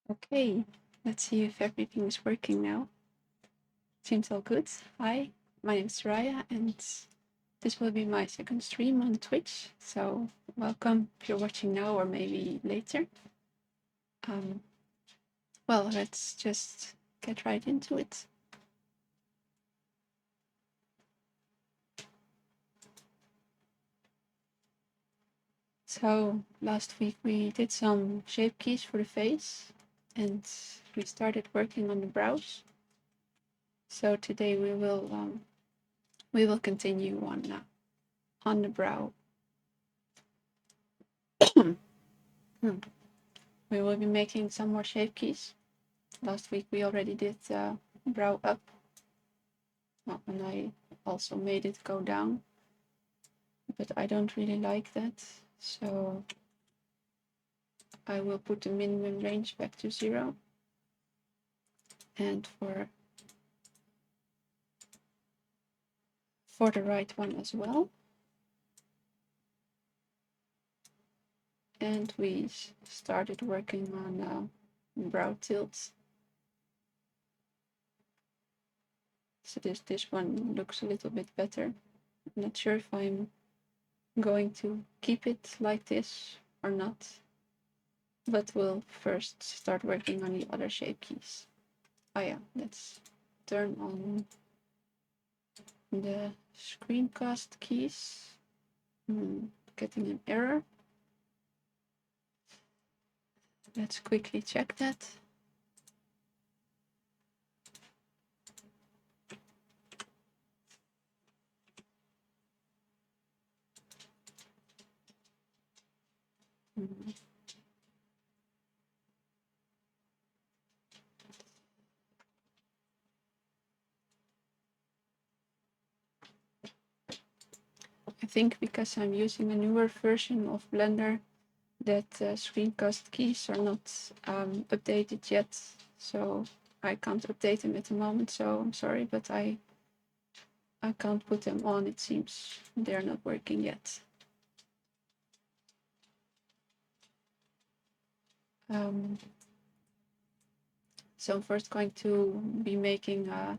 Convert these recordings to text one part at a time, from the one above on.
Okay, let's see if everything is working now. Seems all good. Hi, my name is Raya, and this will be my second stream on Twitch. So welcome if you're watching now or maybe later. Well, let's just get right into it. So last week we did some shape keys for the face, and we started working on the brows. So today we will continue on the brow. We will be making some more shape keys. Last week we already did brow up. Well, and I also made it go down, but I don't really like that. So I will put the minimum range back to 0. And for the right one as well. And we started working on brow tilts. So this one looks a little bit better. I'm not sure if I'm going to keep it like this or not, but we'll first start working on the other shape keys. Oh yeah, let's turn on the screencast keys. Getting an error. Let's quickly check that. I think because I'm using a newer version of Blender, that screencast keys are not updated yet, so I can't update them at the moment. So I'm sorry, but I can't put them on. It seems they're not working yet. So I'm first going to be making a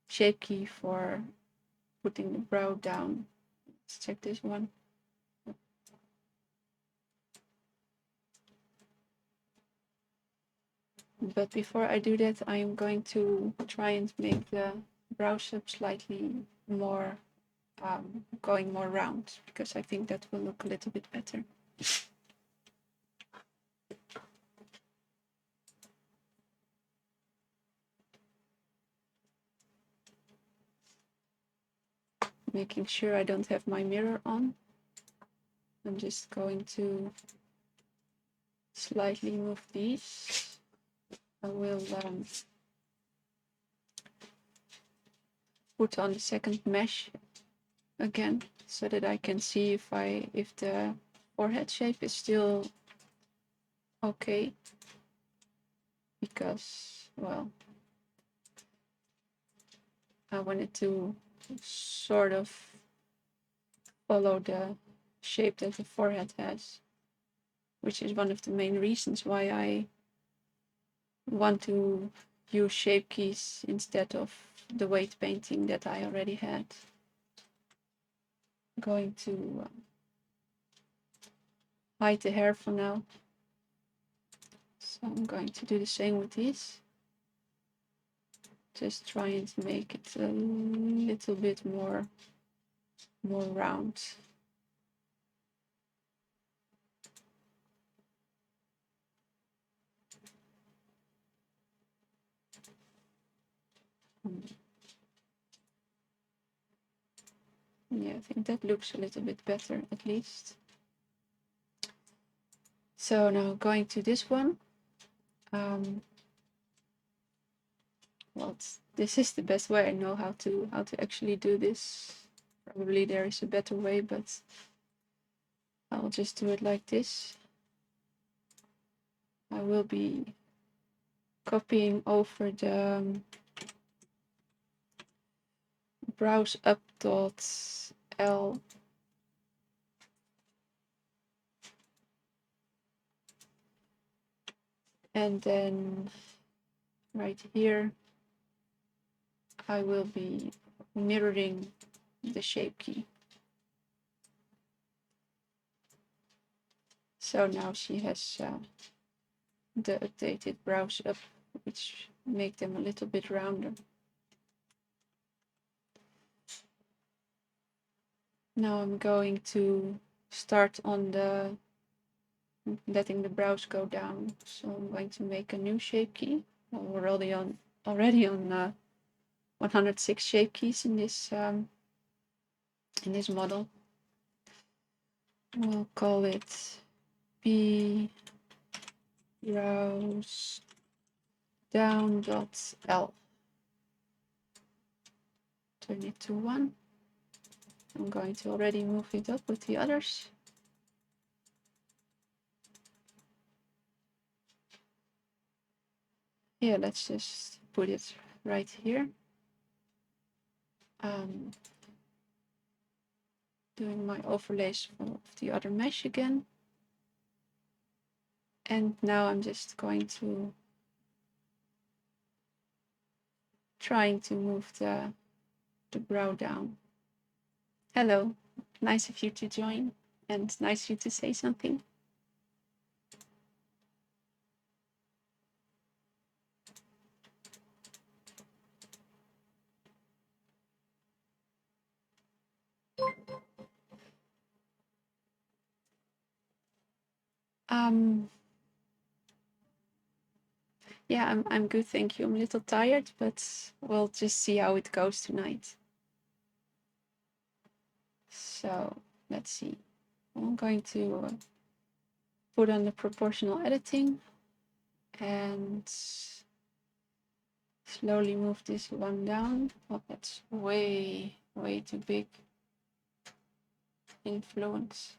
shape key for putting the brow down. Let's check this one. But before I do that, I'm going to try and make the brow shape slightly more going more round, because I think that will look a little bit better. Making sure I don't have my mirror on. I'm just going to slightly move these. I will put on the second mesh again, so that I can see if the forehead shape is still okay. Because, well, I wanted to sort of follow the shape that the forehead has, which is one of the main reasons why I want to use shape keys instead of the weight painting that I already had. I'm going to hide the hair for now. So I'm going to do the same with these. Just trying to make it a little bit more round. Yeah, I think that looks a little bit better at least. So now going to this one. Well, this is the best way I know how to actually do this. Probably there is a better way, but I'll just do it like this. I will be copying over the browse up .l And then right here, I will be mirroring the shape key. So now she has the updated brows up, which make them a little bit rounder. Now I'm going to start on the letting the brows go down. So I'm going to make a new shape key. Well, we're already on 106 shape keys in this model. We'll call it B brows down.L. Turn it to 1. I'm going to already move it up with the others. Yeah, let's just put it right here. Doing my overlays of the other mesh again. And now I'm just going to trying to move the brow down. Hello, nice of you to join and nice of you to say something. Yeah, I'm good, thank you. I'm a little tired, but we'll just see how it goes tonight. So let's see. I'm going to put on the proportional editing and slowly move this one down. Oh, that's way too big influence.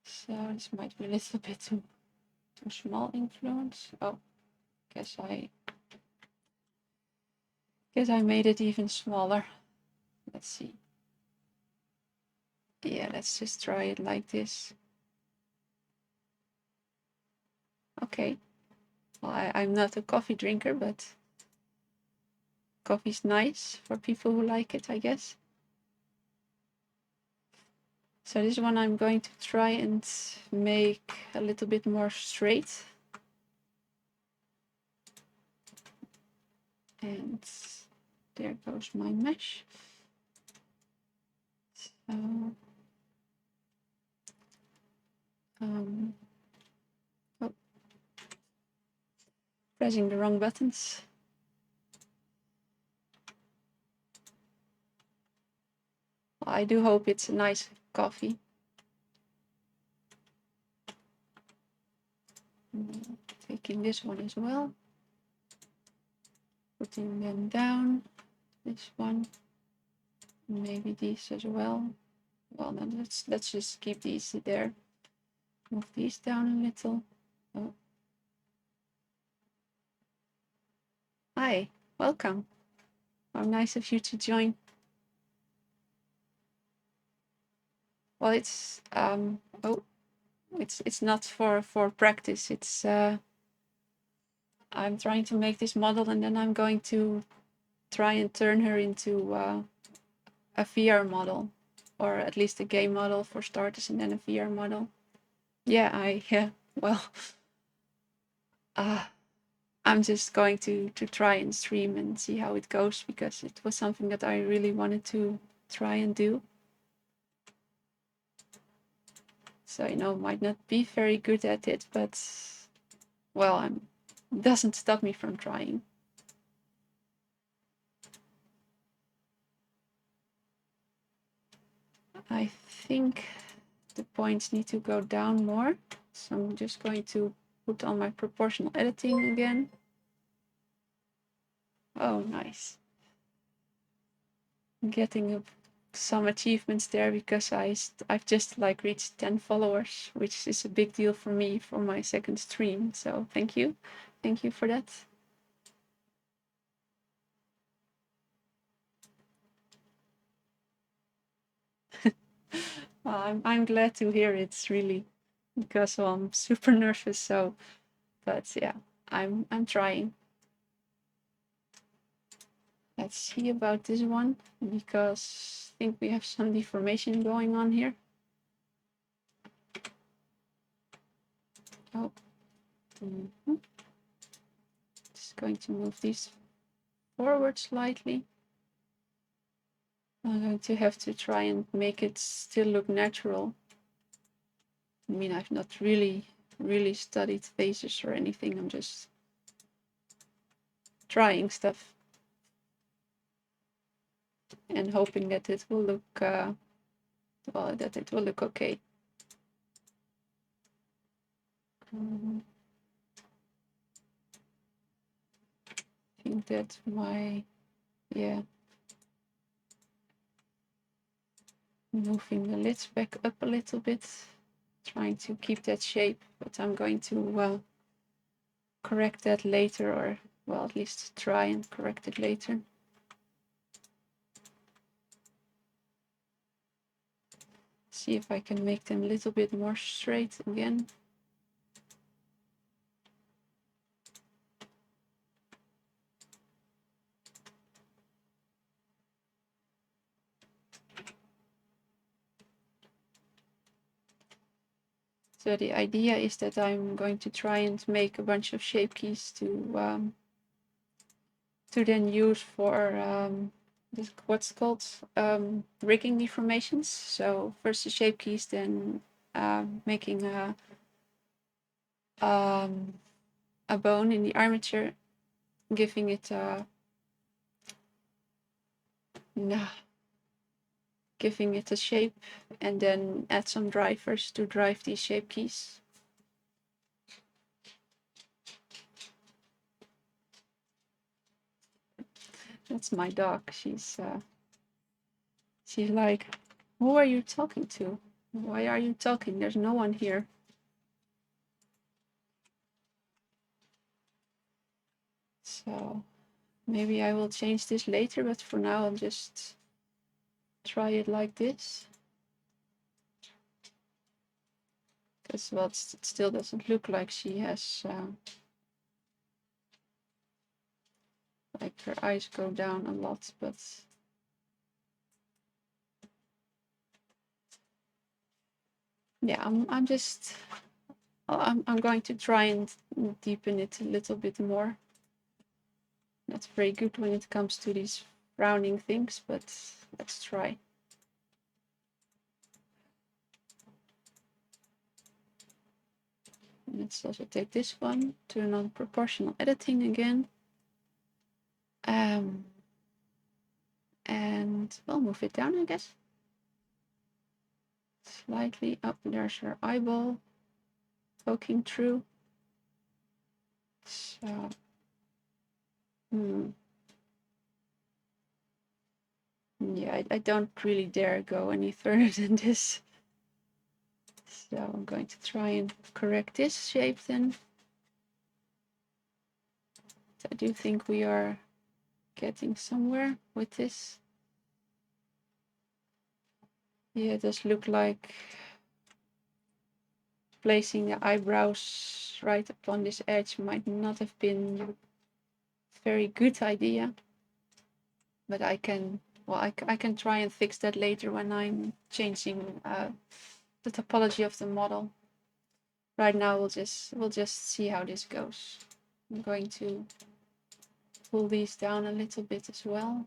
So this might be a little bit too small influence. Oh, guess I made it even smaller. Let's see. Yeah, let's just try it like this. Okay. Well, I'm not a coffee drinker, but coffee's nice for people who like it, I guess. So this one I'm going to try and make a little bit more straight. And there goes my mesh. So, oh, pressing the wrong buttons. Well, I do hope it's a nice coffee. Taking this one as well. Putting them down. This one. Maybe these as well. Well, then let's just keep these there. Move these down a little. Oh. Hi, welcome. How nice of you to join. Well, it's it's not for practice. It's I'm trying to make this model, and then I'm going to try and turn her into a VR model, or at least a game model for starters, and then a VR model. Yeah, well, I'm just going to try and stream and see how it goes, because it was something that I really wanted to try and do. So, might not be very good at it, but well, it doesn't stop me from trying. I think the points need to go down more. So I'm just going to put on my proportional editing again. Oh, nice. I'm getting some achievements there because I've just reached 10 followers, which is a big deal for me for my second stream. So thank you for that. Well, I'm glad to hear it's really because I'm super nervous. So, but yeah, I'm trying. Let's see about this one, because I think we have some deformation going on here. Oh, just going to move these forward slightly. I'm going to have to try and make it still look natural. I mean, I've not really studied faces or anything. I'm just trying stuff and hoping that it will look well, that it will look okay. I think that moving the lids back up a little bit, trying to keep that shape, but I'm going to correct that later, or well, at least try and correct it later. See if I can make them a little bit more straight again. So the idea is that I'm going to try and make a bunch of shape keys to then use for what's called rigging deformations. So first the shape keys, then making a bone in the armature, giving it a shape, and then add some drivers to drive these shape keys. That's my dog. She's like, who are you talking to? Why are you talking? There's no one here. So maybe I will change this later, but for now I'll just try it like this. Because, well, it still doesn't look like she has, like her eyes go down a lot, but yeah, I'm going to try and deepen it a little bit more. Not very good when it comes to these rounding things, but let's try. Let's also take this one, turn on proportional editing again. And we'll move it down, I guess. Slightly up. There's her eyeball poking through. So, yeah, I don't really dare go any further than this. So I'm going to try and correct this shape then. I do think we are getting somewhere with this. Yeah, it does look like placing the eyebrows right upon this edge might not have been a very good idea. But I can try and fix that later when I'm changing the topology of the model. Right now we'll just see how this goes. I'm going to pull these down a little bit as well.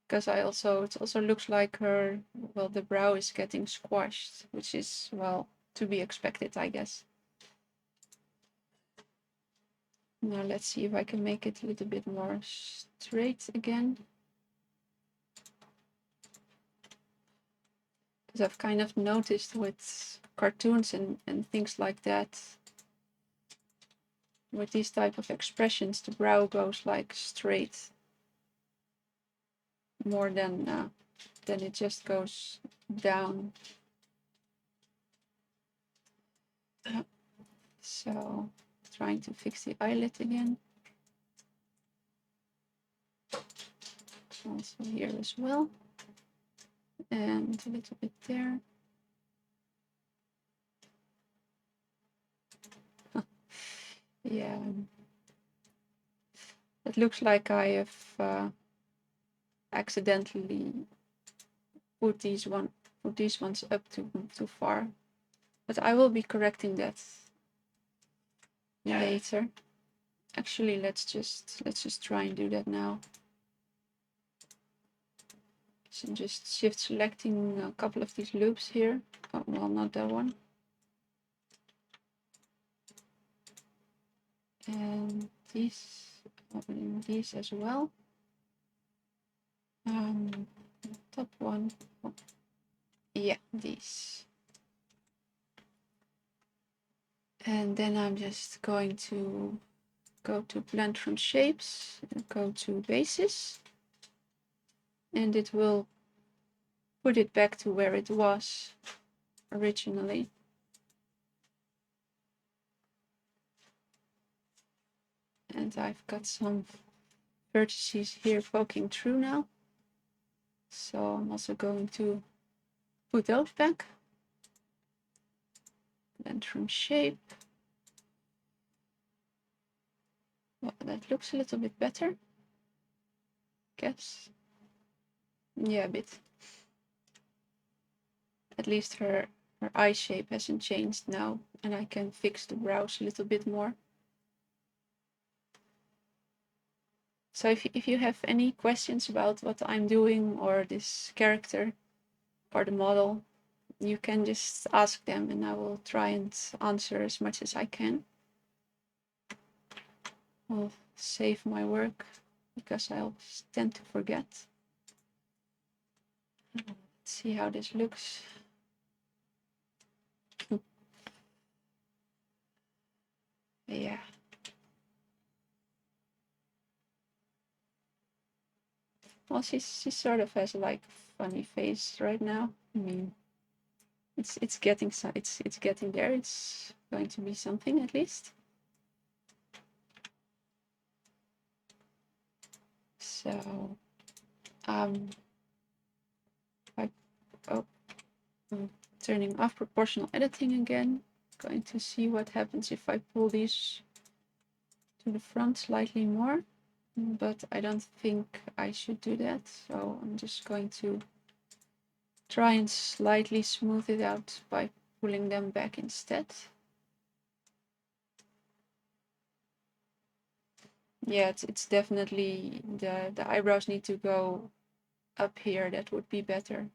Because it also looks like the brow is getting squashed, which is, well, to be expected, I guess. Now let's see if I can make it a little bit more straight again. Because I've kind of noticed with cartoons and things like that, with these type of expressions, the brow goes like straight more than it just goes down. So trying to fix the eyelid again. Also here as well. and a little bit there. Yeah, it looks like I have accidentally put these ones up too far, but I will be correcting that later. Actually, let's just try and do that now. So I'm just shift selecting a couple of these loops here. Oh, well, not that one. And these as well. Top one. Oh, yeah, these. And then I'm just going to go to blend from shapes and go to bases. And it will put it back to where it was originally. And I've got some vertices here poking through now. So I'm also going to put those back. Blend from shape. Well, that looks a little bit better. Guess. Yeah, a bit. At least her eye shape hasn't changed now, and I can fix the brows a little bit more. So if you have any questions about what I'm doing or this character or the model, you can just ask them and I will try and answer as much as I can. I'll save my work because I always tend to forget. Let's see how this looks. Yeah. Well, she sort of has like a funny face right now. I mean, it's getting there. It's going to be something at least. So, I'm turning off proportional editing again. Going to see what happens if I pull these to the front slightly more, but I don't think I should do that. So I'm just going to try and slightly smooth it out by pulling them back instead. Yeah, it's definitely the eyebrows need to go up here. That would be better,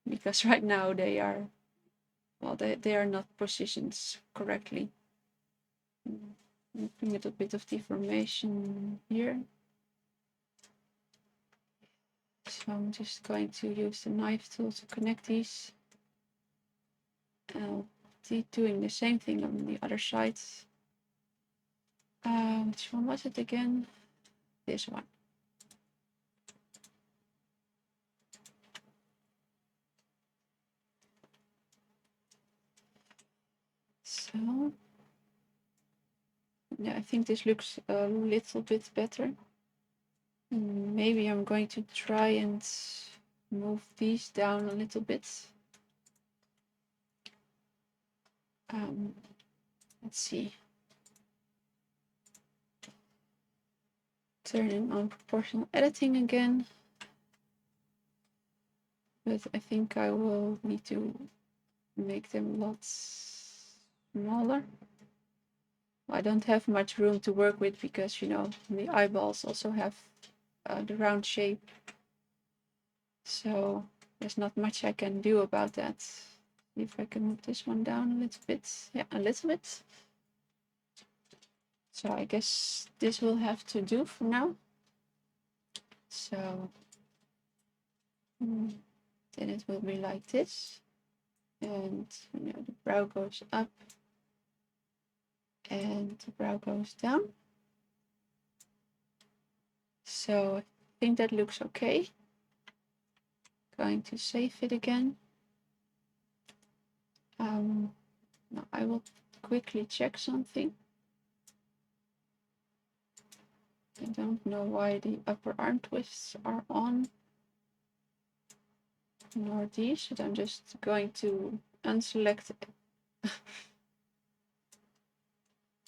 because right now they are, well, they are not positioned correctly. A little bit of deformation here. So I'm just going to use the knife tool to connect these. I'll be doing the same thing on the other side. Which one was it again? This one. So, yeah, I think this looks a little bit better. Maybe I'm going to try and move these down a little bit. Let's see. Turning on proportional editing again. But I think I will need to make them lots smaller. I don't have much room to work with because, you know, the eyeballs also have the round shape. So there's not much I can do about that. See if I can move this one down a little bit. Yeah, a little bit. So I guess this will have to do for now. So then it will be like this. And, you know, the brow goes up and the brow goes down. So I think that looks okay. Going to save it again. Now I will quickly check something. I don't know why the upper arm twists are on. nor these, but I'm just going to unselect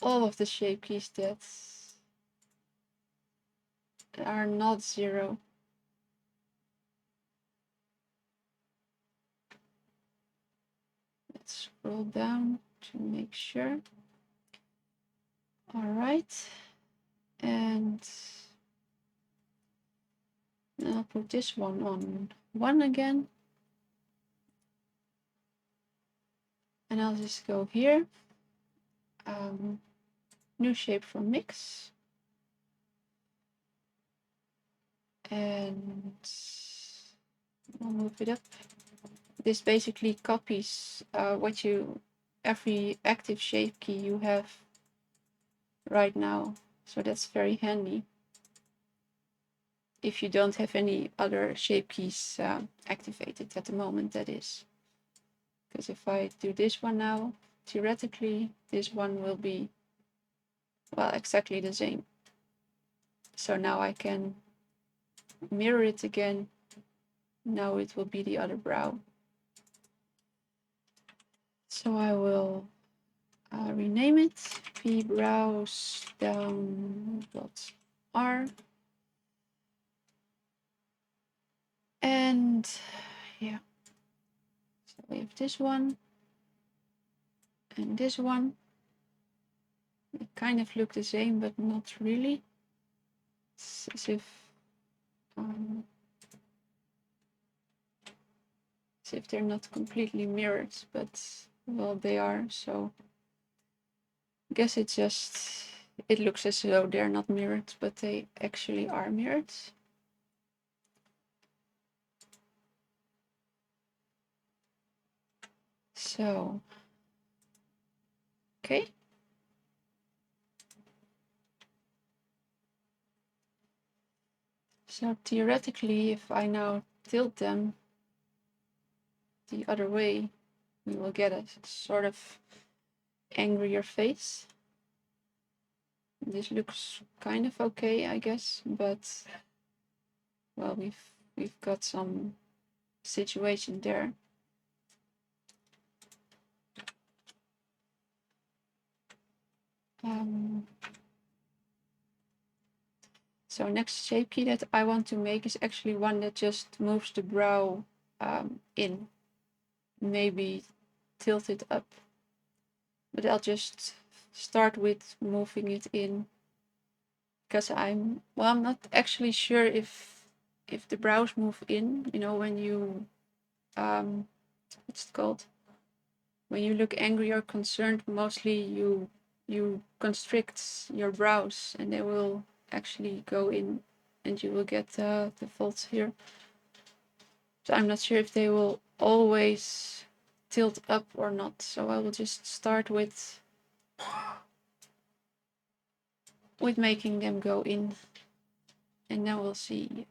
all of the shape keys that are not 0. Let's scroll down to make sure. All right, and I'll put this one on 1 again. And I'll just go here, new shape from mix. And I'll move it up. This basically copies every active shape key you have right now. So that's very handy. If you don't have any other shape keys activated at the moment, that is. Because if I do this one now, theoretically, this one will be, well, exactly the same. So now I can mirror it again. Now it will be the other brow. So I will rename it vbrowsedown.r. And yeah, so we have this one and this one. They kind of look the same, but not really. It's as if they're not completely mirrored, but well, they are. So I guess it looks as though they're not mirrored, but they actually are mirrored. So, okay. So theoretically, if I now tilt them the other way, we will get a sort of angrier face. This looks kind of okay, I guess, but well, we've got some situation there. So next shape key that I want to make is actually one that just moves the brow in, maybe tilt it up. But I'll just start with moving it in, because I'm not actually sure if the brows move in. You know, when you what's it called? When you look angry or concerned, mostly you constrict your brows, and they will actually go in, and you will get the folds here. So I'm not sure if they will always tilt up or not. So I will just start with making them go in, and then we'll see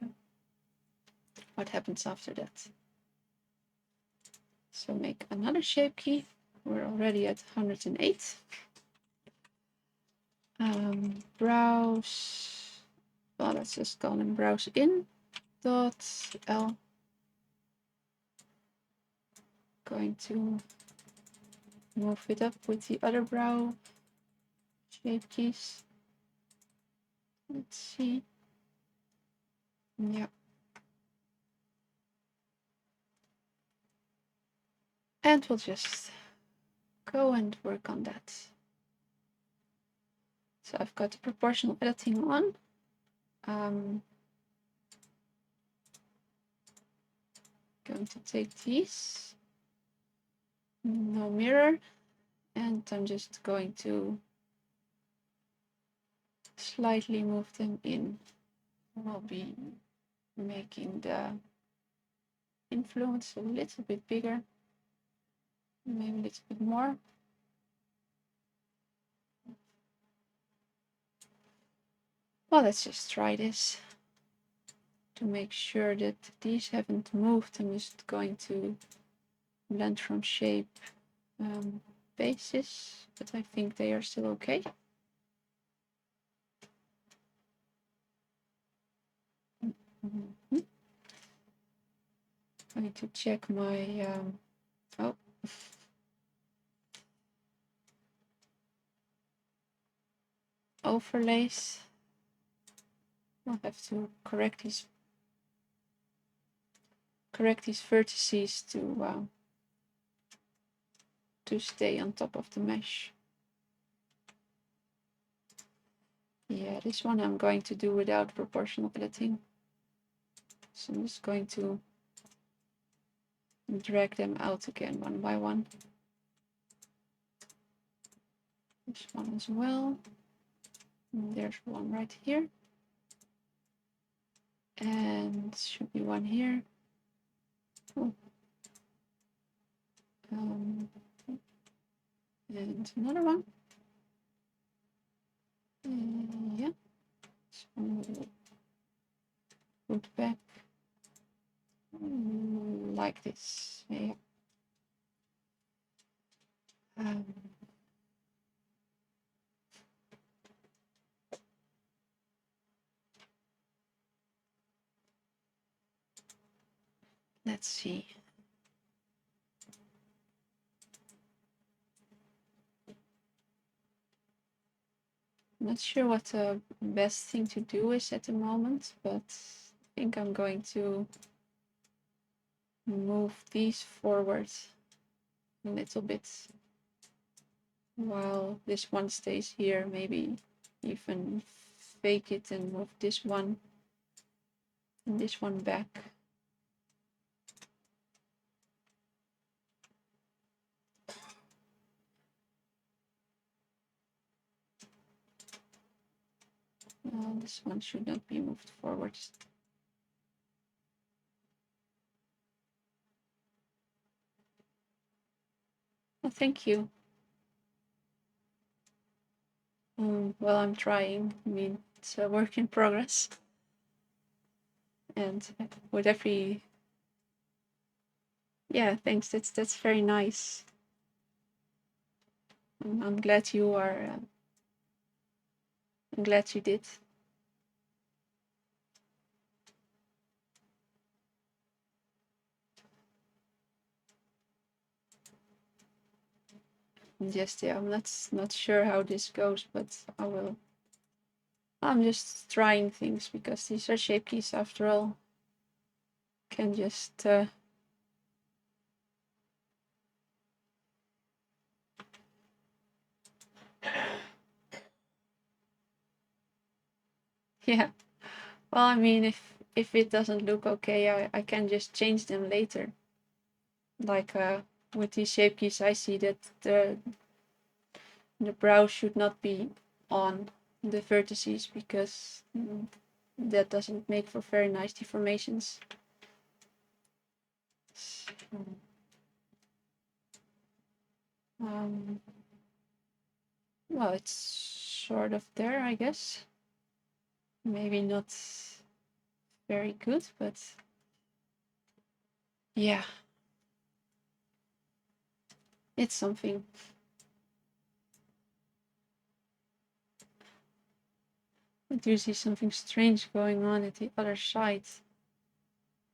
what happens after that. So make another shape key. We're already at 108. Browse. Well, let's just call them browse in .l. Going to move it up with the other brow shape keys. Let's see. Yeah. And we'll just go and work on that. So I've got the proportional editing on. Going to take these, no mirror, and I'm just going to slightly move them in. We'll be making the influence a little bit bigger, maybe a little bit more. Well, let's just try this to make sure that these haven't moved. I'm just going to blend from shape basis, but I think they are still okay. going to check my oh. Overlays. I'll have to correct these vertices to stay on top of the mesh. Yeah, this one I'm going to do without proportional editing. So I'm just going to drag them out again one by one. This one as well. And there's one right here. And should be one here. Oh. And another one. Yeah. So put back like this. Yeah. Let's see. I'm not sure what the best thing to do is at the moment, but I think I'm going to move these forward a little bit while this one stays here. Maybe even fake it and move this one and this one back. This one should not be moved forward. Oh, thank you. Well, I'm trying. I mean, it's a work in progress. And with every... Yeah, thanks. That's very nice. I'm glad you are... I'm glad you did. Just, yeah, I'm not sure how this goes, but I will. I'm just trying things because these are shape keys after all. Can just yeah. Well, I mean, if it doesn't look okay, I can just change them later. Like with these shape keys, I see that the brow should not be on the vertices because that doesn't make for very nice deformations. So, well, it's sort of there, I guess. Maybe not very good, but yeah, it's something. I do see something strange going on at the other side.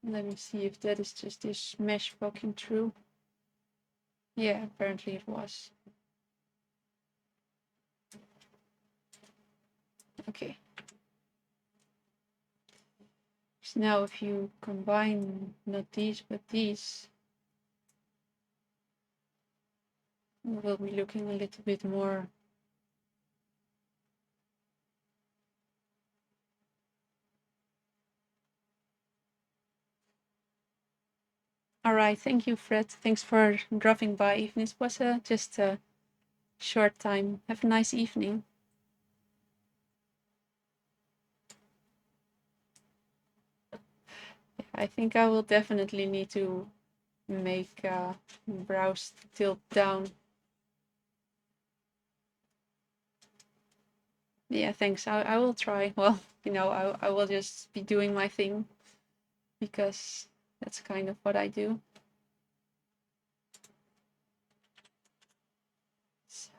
Let me see if that is just this mesh poking through. Yeah, apparently it was. Okay. So now if you combine not these but these, we'll be looking a little bit more all right. Thank you, Fred. Thanks for dropping by. Even it was just a short time. Have a nice evening. I think I will definitely need to make brows tilt down. Yeah, thanks. I will try. Well, you know, I will just be doing my thing because that's kind of what I do. So,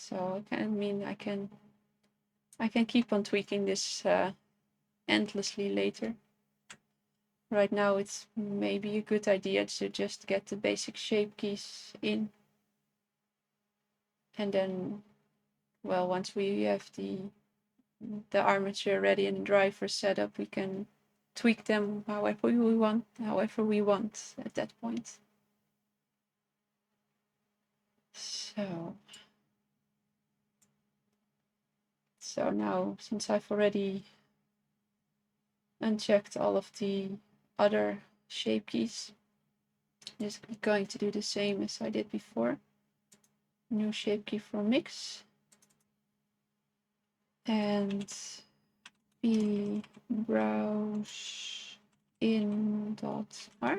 So I can keep on tweaking this endlessly later. Right now it's maybe a good idea to just get the basic shape keys in. And then, well, once we have the armature ready and the driver set up, we can tweak them however we want at that point. So now, since I've already unchecked all of the other shape keys, I'm just going to do the same as I did before. New shape key for mix. And v browse in.r.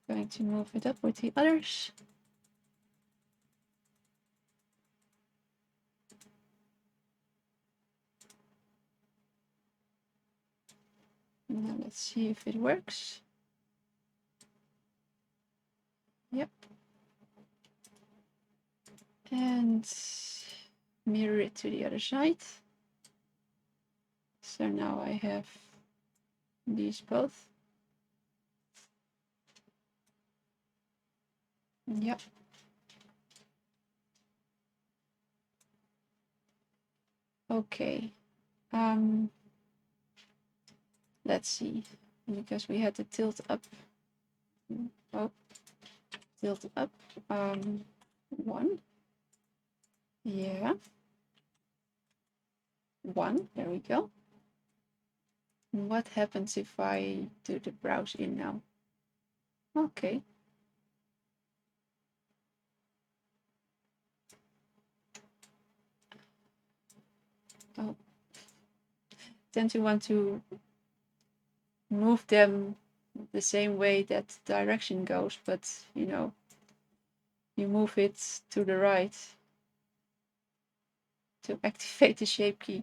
Going to move it up with the others. Now let's see if it works. Yep. And mirror it to the other side. So now I have these both. Yep. Okay. Let's see, because we had the tilt up. Oh, tilt up. 1. Yeah. 1. There we go. What happens if I do the browse in now? Okay. Oh. Tend to want to move them the same way that direction goes, but you know, you move it to the right to activate the shape key.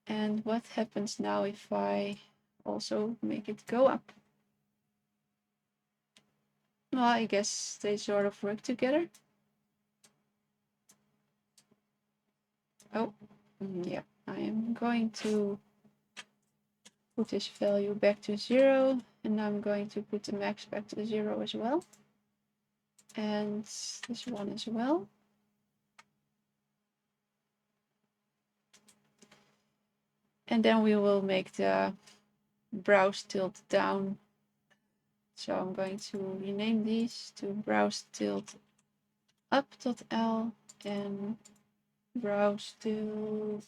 And what happens now if I also make it go up? Well, I guess they sort of work together. Oh, yeah, I am going to put this value back to 0, and I'm going to put the max back to 0 as well. And this one as well. And then we will make the browse tilt down. So I'm going to rename these to browse tilt up.l and browse tilt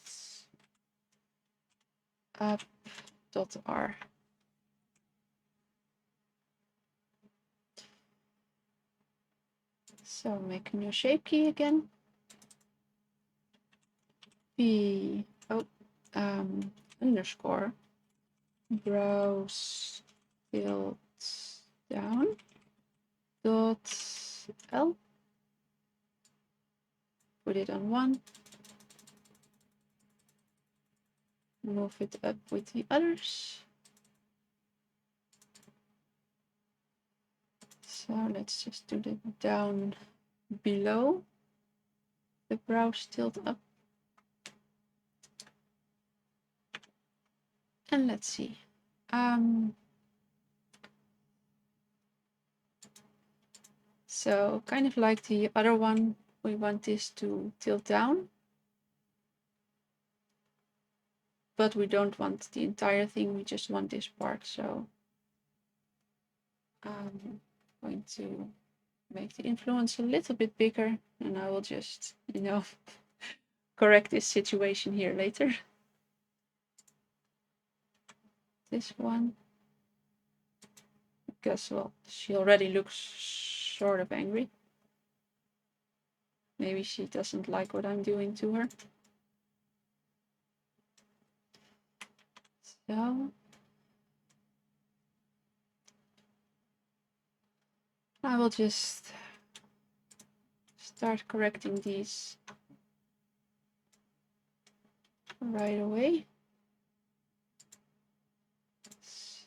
up.r. So make a new shape key again. Underscore browse tilt down dot l. Put it on 1. Move it up with the others. So let's just do the down below the browse tilt up. And let's see. So kind of like the other one, we want this to tilt down. But we don't want the entire thing, we just want this part. So I'm going to make the influence a little bit bigger, and I will just, you know, correct this situation here later. This one, because, well, she already looks sort of angry. Maybe she doesn't like what I'm doing to her. So I will just start correcting these right away.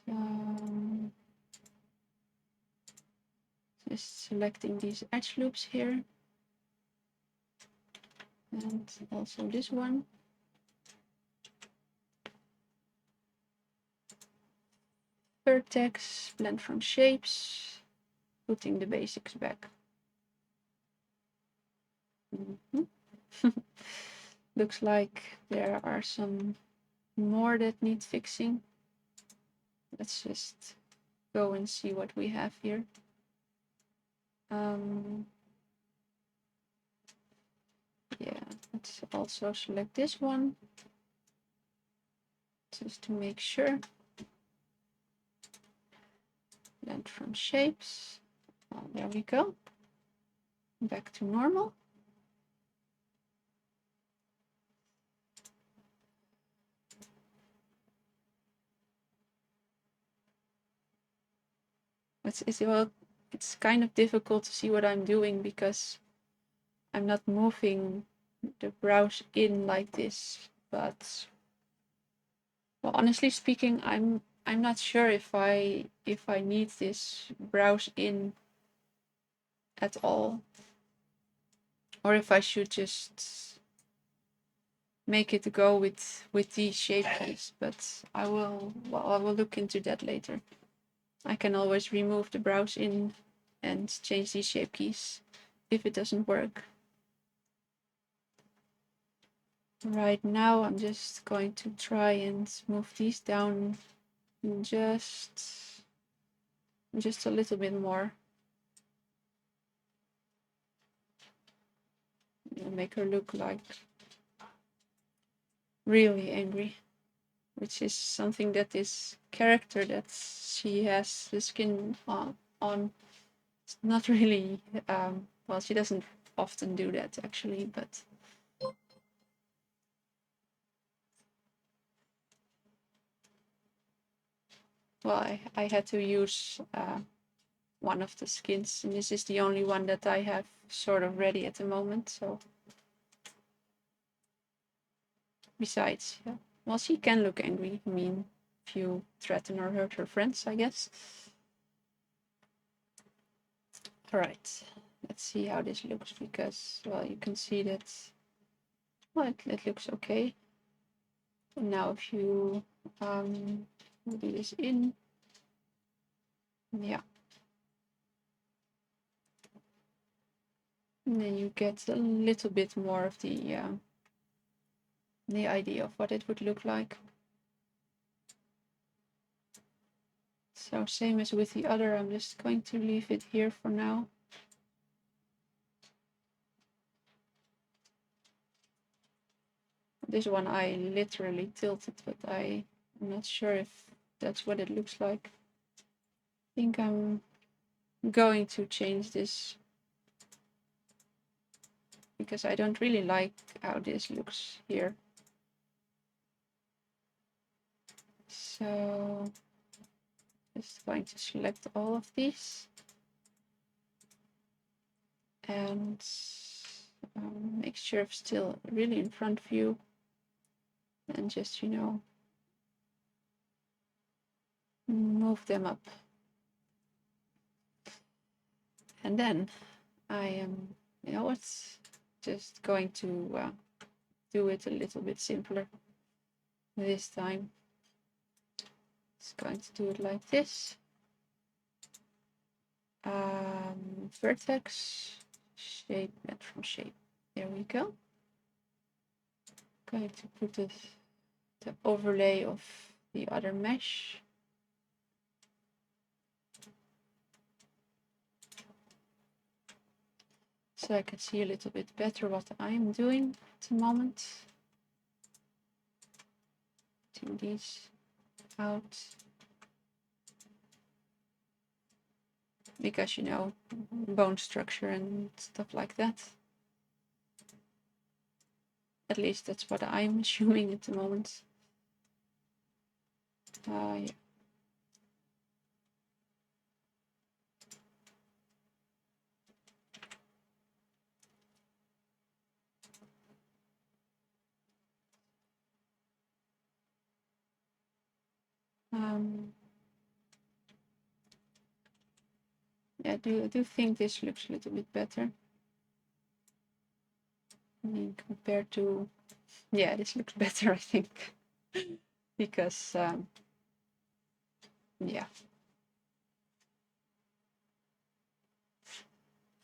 So Just selecting these edge loops here. And also this one. Vertex, blend from shapes, putting the basics back. Looks like there are some more that need fixing. Let's just go and see what we have here. Yeah, let's also select this one just to make sure. Blend from shapes. Oh, there we go. Back to normal. It's kind of difficult to see what I'm doing because I'm not moving the brows in like this, but well, honestly speaking, I'm not sure if I need this brows in at all, or if I should just make it go with these shape keys. But I will look into that later. I can always remove the brows in and change these shape keys if it doesn't work. Right now I'm just going to try and move these down just a little bit more. It'll make her look like really angry, which is something that this character that she has the skin on it's not really well, she doesn't often do that actually, but well, I had to use one of the skins, and this is the only one that I have sort of ready at the moment. So besides, yeah, well, she can look angry. I mean, if you threaten or hurt her friends, I guess. All right, let's see how this looks because, well, you can see that, well, it looks okay. And now if you do this in, yeah. And then you get a little bit more of the idea of what it would look like. So same as with the other, I'm just going to leave it here for now. This one I literally tilted, but I'm not sure if that's what it looks like. I think I'm going to change this because I don't really like how this looks here. So just going to select all of these and make sure it's still really in front view and just, you know, move them up. And then I am, you know what's just going to do it a little bit simpler this time. It's going to do it like this. Vertex, shape, and from shape. There we go. Going to put the overlay of the other mesh. So I can see a little bit better what I'm doing at the moment. Take these out. Because, you know, bone structure and stuff like that. At least that's what I'm assuming at the moment. Yeah. Yeah, I do think this looks a little bit better. I mean, compared to, yeah, this looks better, I think, because, yeah.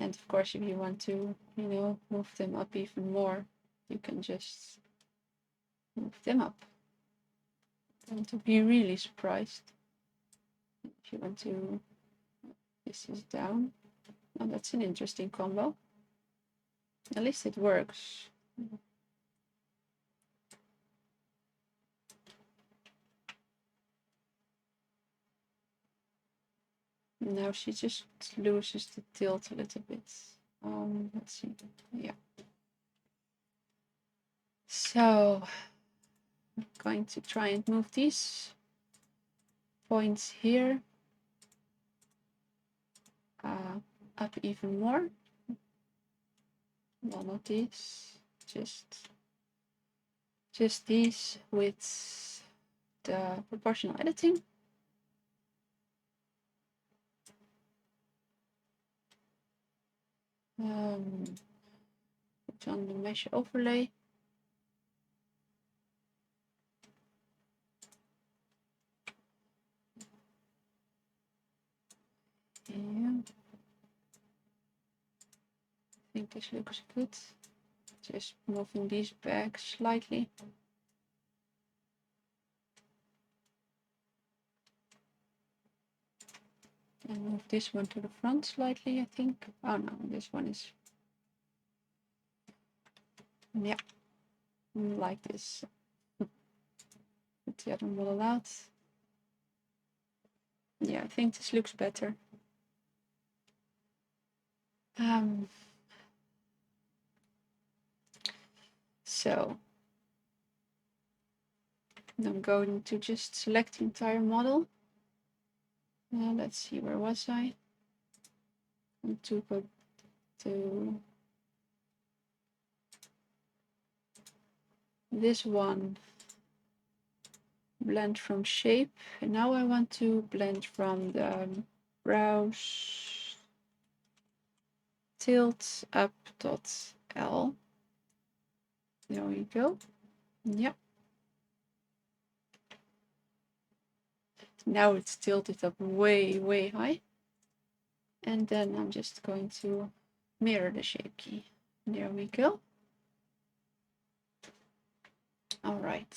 And of course, if you want to, you know, move them up even more, you can just move them up. And to be really surprised, if you want to, this is down. Oh, that's an interesting combo. At least it works. Now she just loses the tilt a little bit. Let's see. Yeah. So I'm going to try and move these points here up even more. Well, not these, just these with the proportional editing. Put on the mesh overlay. Yeah. I think this looks good. Just moving these back slightly. And move this one to the front slightly, I think. Oh no, this one is, yeah, like this. Put the other model out. Yeah, I think this looks better. So I'm going to just select the entire model. Let's see, where was I? And to go to this one, blend from shape, and now I want to blend from the browse tilt up dot L. There we go. Yep. Now it's tilted up way high. And then I'm just going to mirror the shape key. There we go. All right.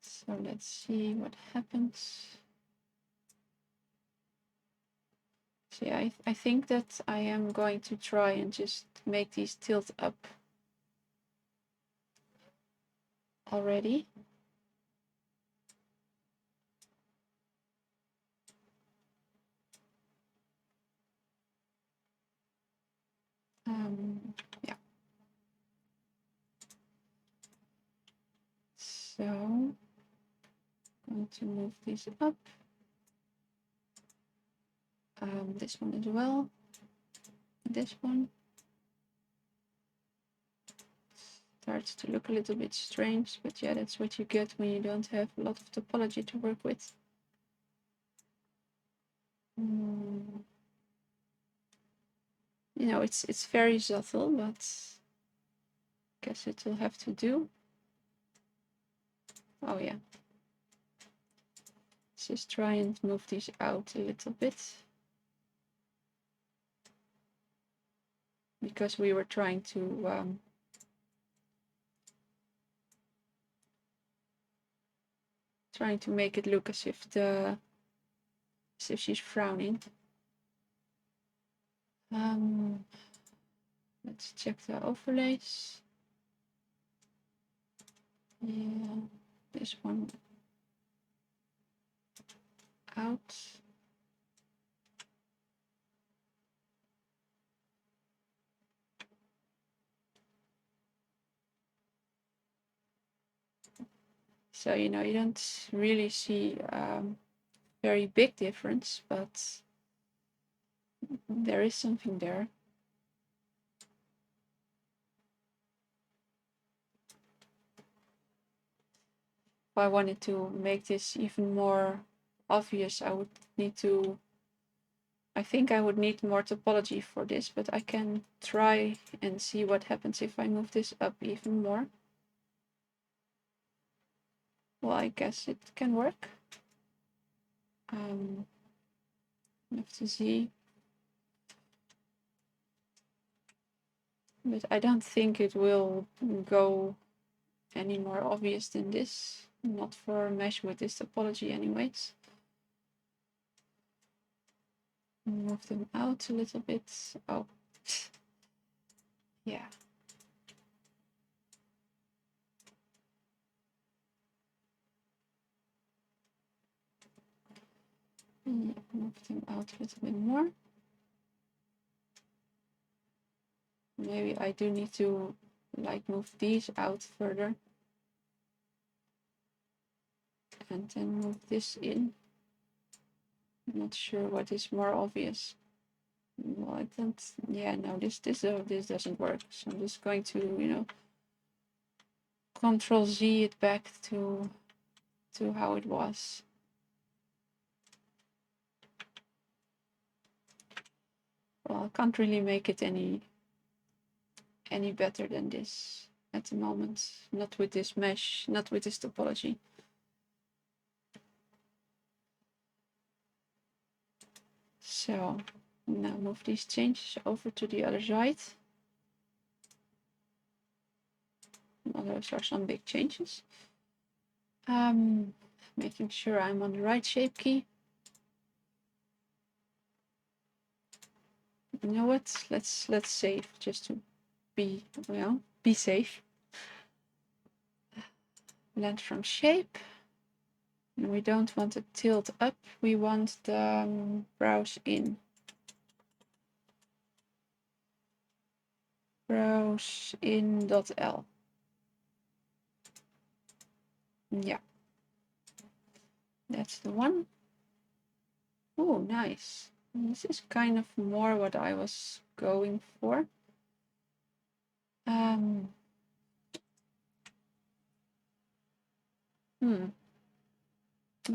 So let's see what happens. So yeah, I think that I am going to try and just make these tilt up already. Yeah. So I'm going to move these up. This one as well. This one starts to look a little bit strange, but yeah, that's what you get when you don't have a lot of topology to work with. You know, it's very subtle, but I guess it will have to do. Oh yeah. Let's just try and move these out a little bit. Because we were trying to make it look as if she's frowning. Let's check the overlays. Yeah, this one out. So, you know, you don't really see very big difference, but there is something there. If I wanted to make this even more obvious, I would need to I think I would need more topology for this, but I can try and see what happens if I move this up even more. Well, I guess it can work. Have to see. But I don't think it will go any more obvious than this. Not for a mesh with this topology anyways. Move them out a little bit. Oh, yeah. Move them out a little bit more. Maybe I do need to like move these out further. And then move this in. I'm not sure what is more obvious. Well, I don't. Yeah, no, this doesn't work. So I'm just going to, you know, Control Z it back to how it was. Well, I can't really make it any better than this at the moment. Not with this mesh, not with this topology. So now move these changes over to the other side. Well, those are some big changes. Making sure I'm on the right shape key. You know what? Let's save just to be, well, be safe. Blend from shape. And we don't want it tilt up. We want the browse in. Browse in.l. Yeah. That's the one. Oh, nice. This is kind of more what I was going for.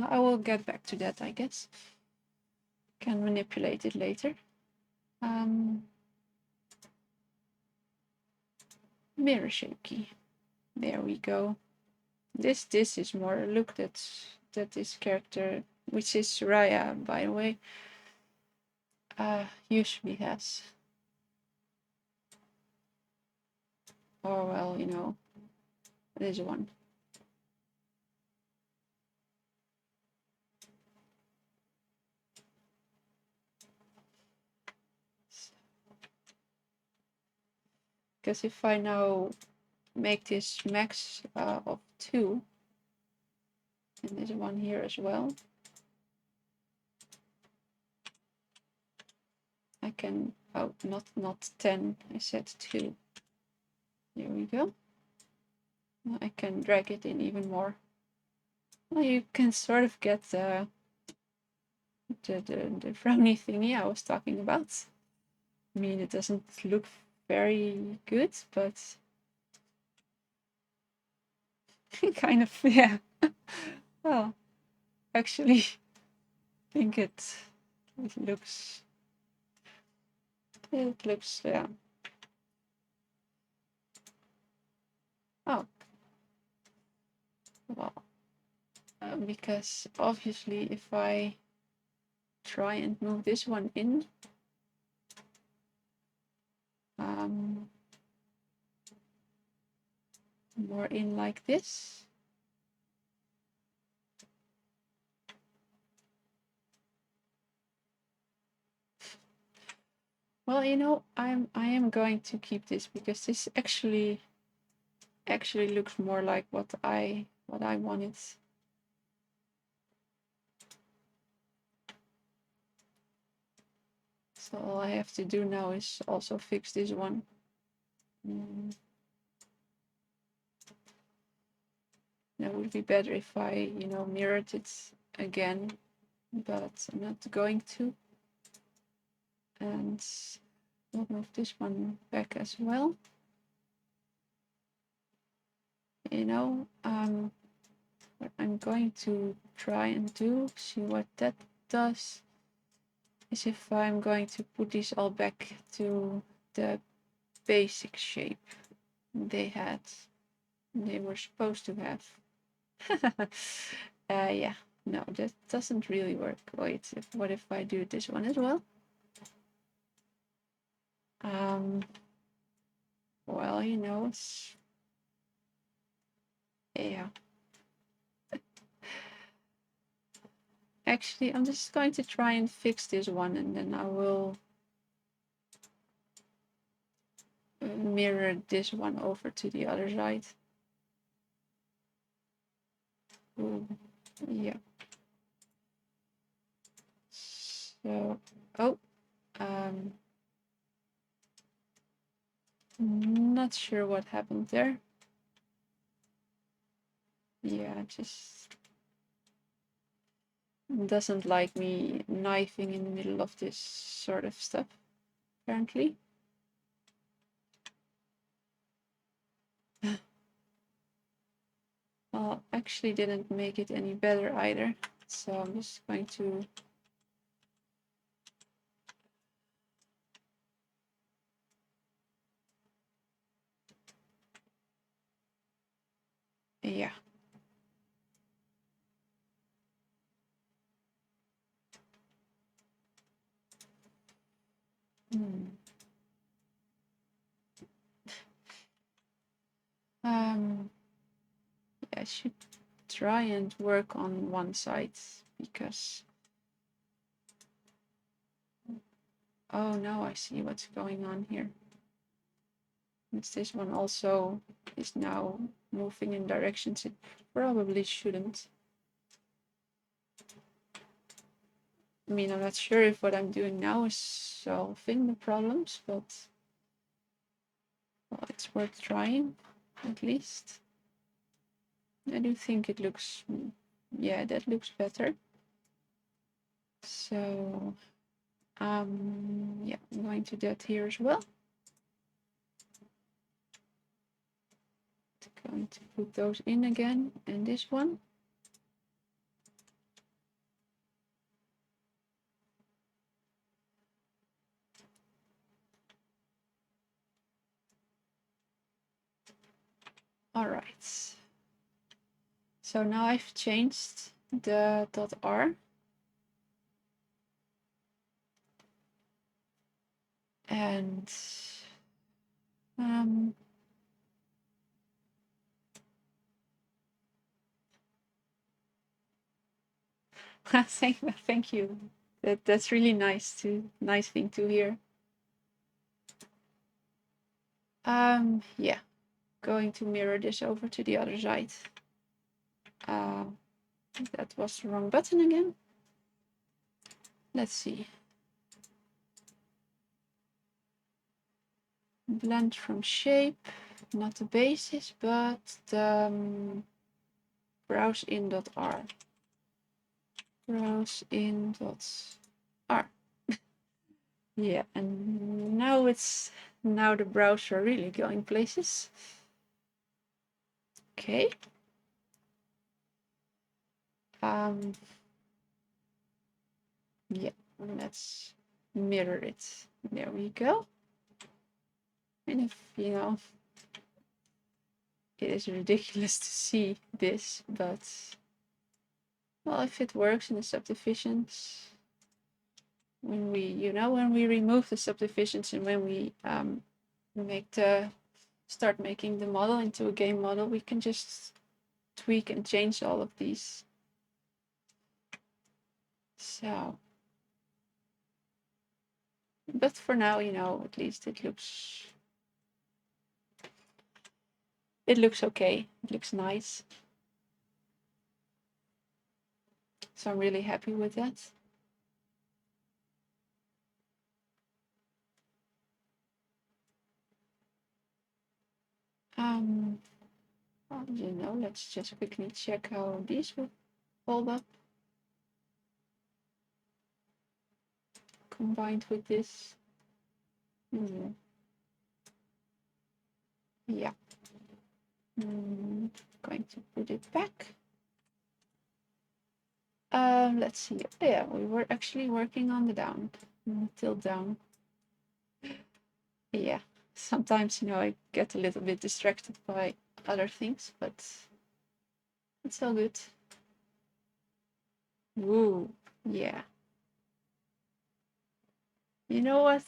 I will get back to that, I guess. Can manipulate it later. Mirror shape key. There we go. This is more a look that this character, which is Raya, by the way, usually has. Or well, you know, this one. Because if I now make this max of 2, and there's one here as well, I can, oh, not 10, I said 2. There we go. I can drag it in even more. Well, you can sort of get the frowny thingy I was talking about. I mean, it doesn't look very good, but kind of, yeah. Well, actually, I think it looks, yeah. Oh, well, because obviously if I try and move this one in, more in like this. Well, you know, I am going to keep this because this actually looks more like what I wanted. So all I have to do now is also fix this one. That would be better if I, you know, mirrored it again, but I'm not going to. And we'll move this one back as well. You know, what I'm going to try and do, see what that does, is if I'm going to put these all back to the basic shape they were supposed to have. Yeah, no, that doesn't really work. Wait, what if I do this one as well? Well, you know, it's, yeah. Actually, I'm just going to try and fix this one, and then I will mirror this one over to the other side. Ooh, yeah. So, oh, not sure what happened there. Yeah, just doesn't like me knifing in the middle of this sort of stuff, apparently. Well, actually didn't make it any better either. So I'm just going to yeah. I should try and work on one side because oh no, I see what's going on here. It's this one also is now moving in directions it probably shouldn't. I mean, I'm not sure if what I'm doing now is solving the problems, but well, it's worth trying, at least. I do think it looks, yeah, that looks better. So, yeah, I'm going to do that here as well. Going to put those in again, and this one. All right. So now I've changed the .r. And thank you. That's really nice thing to hear. Yeah, going to mirror this over to the other side. That was the wrong button again. Let's see. Blend from shape, not the basis, but the browse in.r. Browse in.r. Yeah, and now the browser really going places. Okay. Yeah, let's mirror it. There we go. And if you know, it is ridiculous to see this, but well, if it works in the subdivisions, when we remove the subdivisions and when we start making the model into a game model, we can just tweak and change all of these. So, but for now, at least it looks okay. It looks nice. So I'm really happy with that. Well, let's just quickly check how these will hold up. Combined with this. Yeah. Going to put it back. Let's see. Yeah, we were actually working on the down, tilt down. Yeah, sometimes, you know, I get a little bit distracted by other things, but it's all good. Woo, yeah. You know what?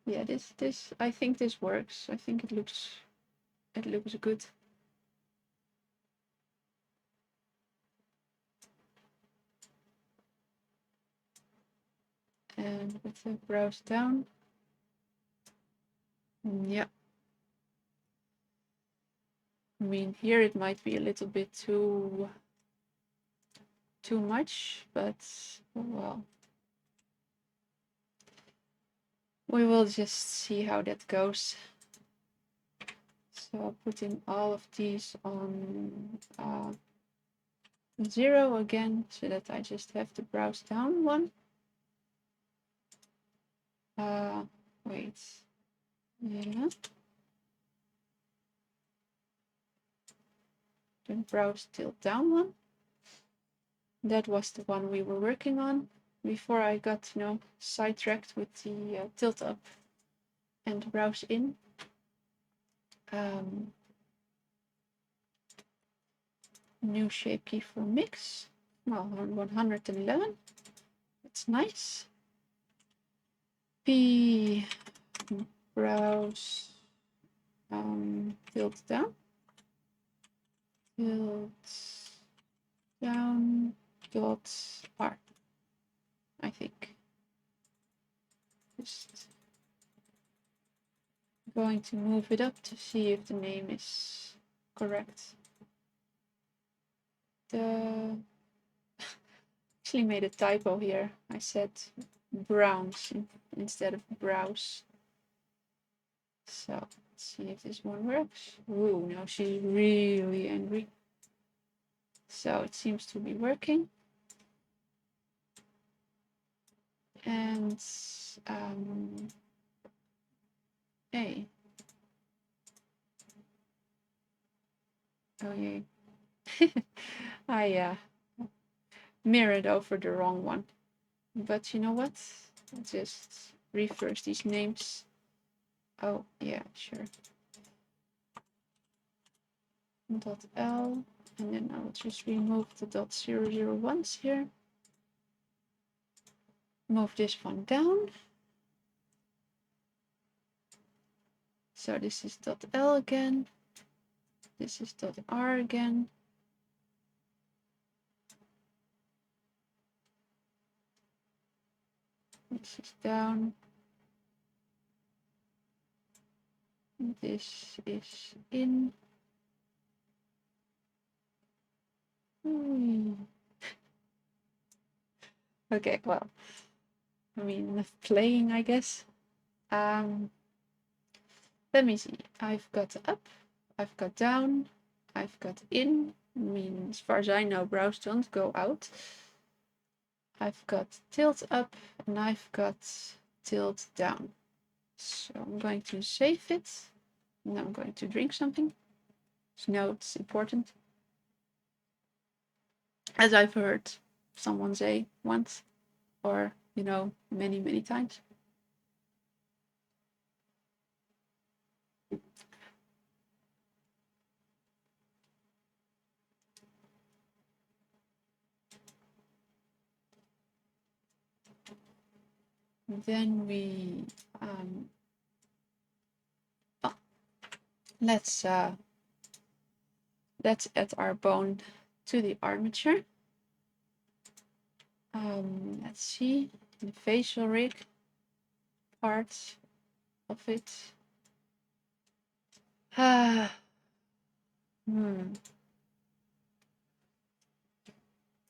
Yeah, this I think this works. I think it looks good. And with the browse down. Yeah. I mean, here it might be a little bit too much, but well, we will just see how that goes. So putting all of these on 0 again, so that I just have the browse down one. Wait, yeah. Then browse tilt down one. That was the one we were working on before I got, you know, sidetracked with the tilt up and browse in. New shape key for mix. Well, 111. That's nice. P browse tilt down. Tilt down dot R. I think. Just going to move it up to see if the name is correct. Actually made a typo here. I said browns instead of browse. So let's see if this one works. Ooh, now she's really angry. So it seems to be working. And hey. Oh yay. I mirrored over the wrong one. But you know what? I'll just reverse these names. Oh yeah, sure. .l, and then I'll just remove the .001s here. Move this one down. So this is .l again. This is .r again. This is down. This is in. Okay, well, I mean, enough playing, I guess. Let me see. I've got up, I've got down, I've got in. I mean, as far as I know, browse don't go out. I've got tilt up and I've got tilt down. So I'm going to save it. And I'm going to drink something. So now it's important. As I've heard someone say once, or, you know, many, many times. Then we let's add our bone to the armature. Let's see the facial rig part of it.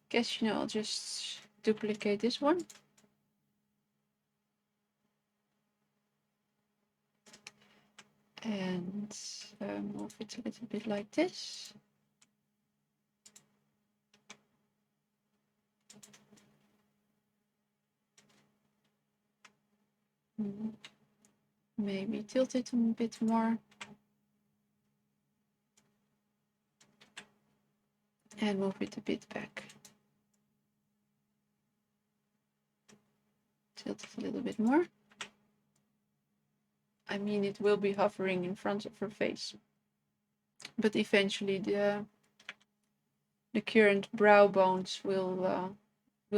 Guess, you know, I'll just duplicate this one. And move it a little bit like this. Maybe tilt it a bit more. And move it a bit back. little bit more. I mean, it will be hovering in front of her face, but eventually the current brow bones will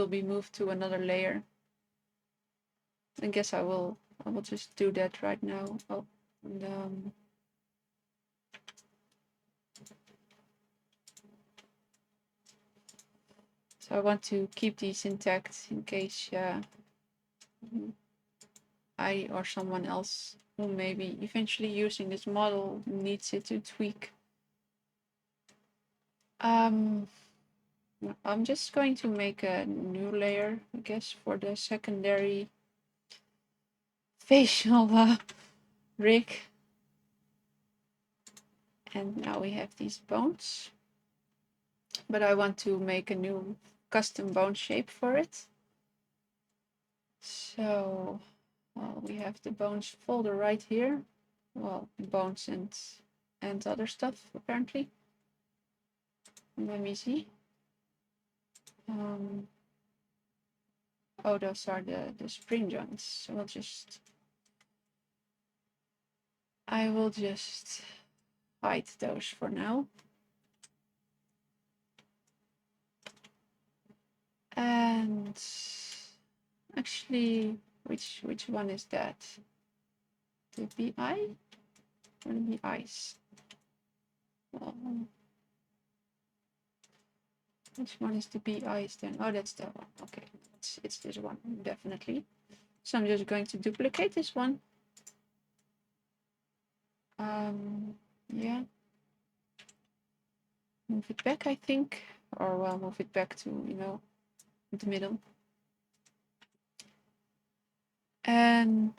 be moved to another layer. I guess I will just do that right now. Oh, and, so I want to keep these intact in case I or someone else who may be eventually using this model needs it to tweak. I'm just going to make a new layer, I guess, for the secondary facial rig. And now we have these bones. But I want to make a new custom bone shape for it. So we have the bones folder right here. Well, bones and other stuff apparently. Let me see. Oh, those are the spring joints. So I will just hide those for now. And actually, which one is that? The BI or the BIs? Which one is the BIs then? Oh, that's that one. Okay, it's this one, definitely. So I'm just going to duplicate this one. Yeah. Move it back, I think. Or well, move it back to, the middle. And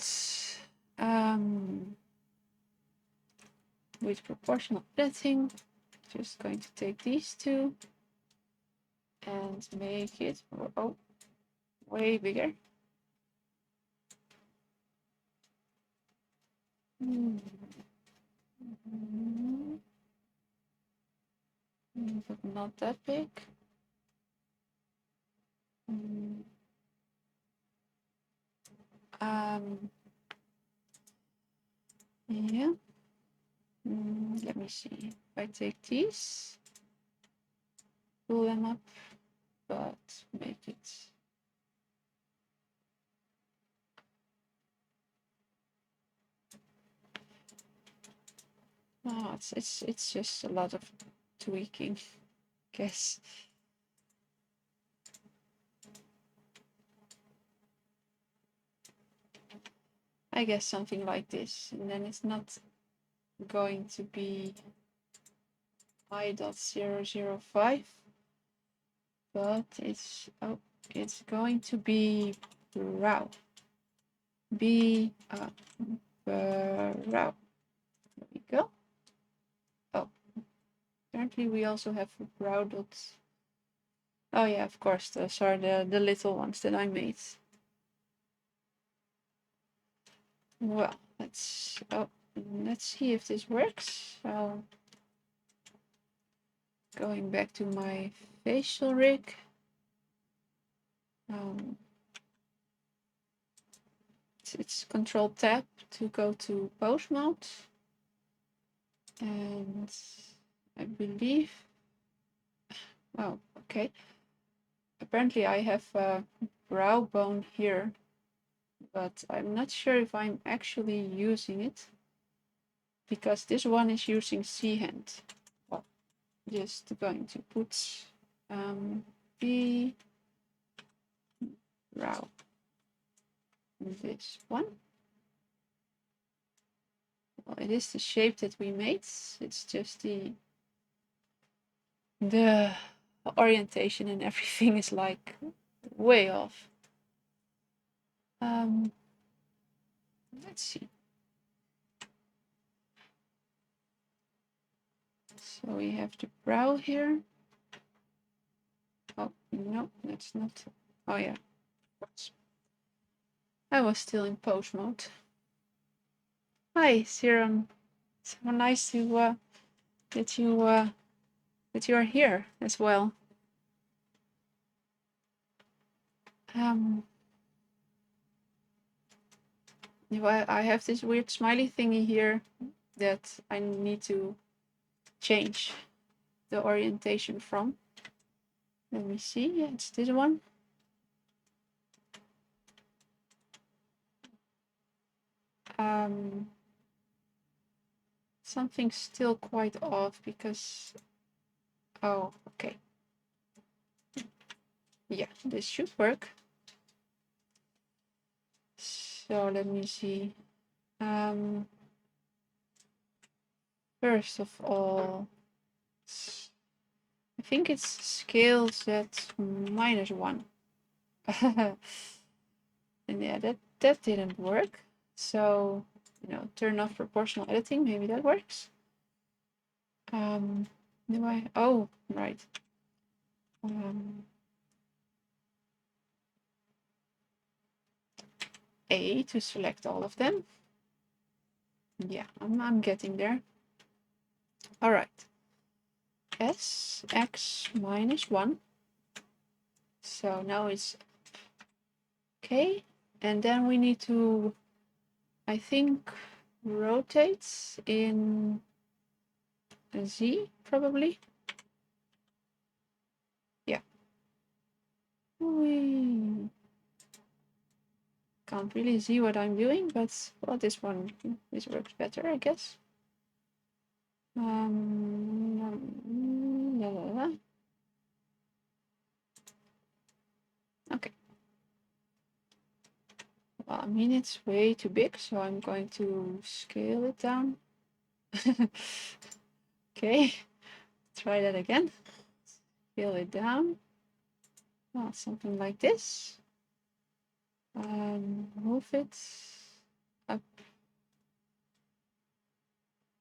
with proportional editing, just going to take these two and make it way bigger. But not that big. Yeah. Let me see. If I take these, pull them up, but make it. Oh, it's just a lot of tweaking, I guess. I guess something like this, and then it's not going to be I.005, but it's going to be brow. Brow. There we go. Oh, apparently we also have brow dots. Oh yeah, of course, those are the little ones that I made. Well, let's see if this works. So, going back to my facial rig. It's Control Tab to go to pose mode. And I believe, oh, okay. Apparently I have a brow bone here, but I'm not sure if I'm actually using it because this one is using C-hand. Well, just going to put B brow this one. Well, it is the shape that we made. It's just the orientation and everything is like way off. Let's see. So we have the brow here. Oh, no, that's not. Oh, yeah. I was still in pose mode. Hi, Serum. So nice to that you are here as well. I have this weird smiley thingy here that I need to change the orientation from. Let me see. Yeah, it's this one. Something's still quite off because, oh, okay. Yeah, this should work. So let me see. First of all, I think it's scales at -1. And yeah, that didn't work. So, turn off proportional editing. Maybe that works. Do I? Oh, right. A to select all of them. Yeah, I'm getting there. All right. S x -1. So now it's okay. And then we need to, I think, rotate in Z, probably. Yeah. We can't really see what I'm doing, but well, this works better, I guess. La, la, la. Okay. Well, I mean, it's way too big, so I'm going to scale it down. Okay, try that again. Scale it down. Well, something like this. Move it up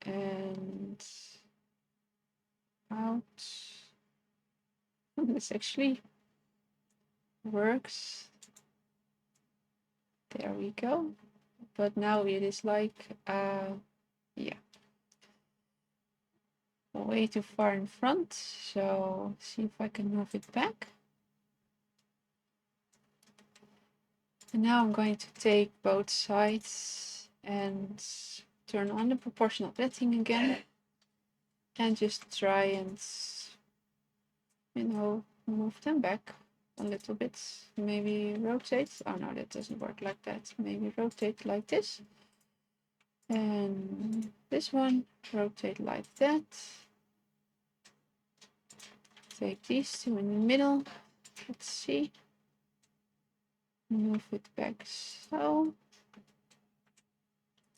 and out. This actually works. There we go. But now it is like, yeah, way too far in front. So see if I can move it back. And now I'm going to take both sides and turn on the proportional editing again. And just try and, move them back a little bit. Maybe rotate. Oh no, that doesn't work like that. Maybe rotate like this. And this one, rotate like that. Take these two in the middle. Let's see. Move it back so.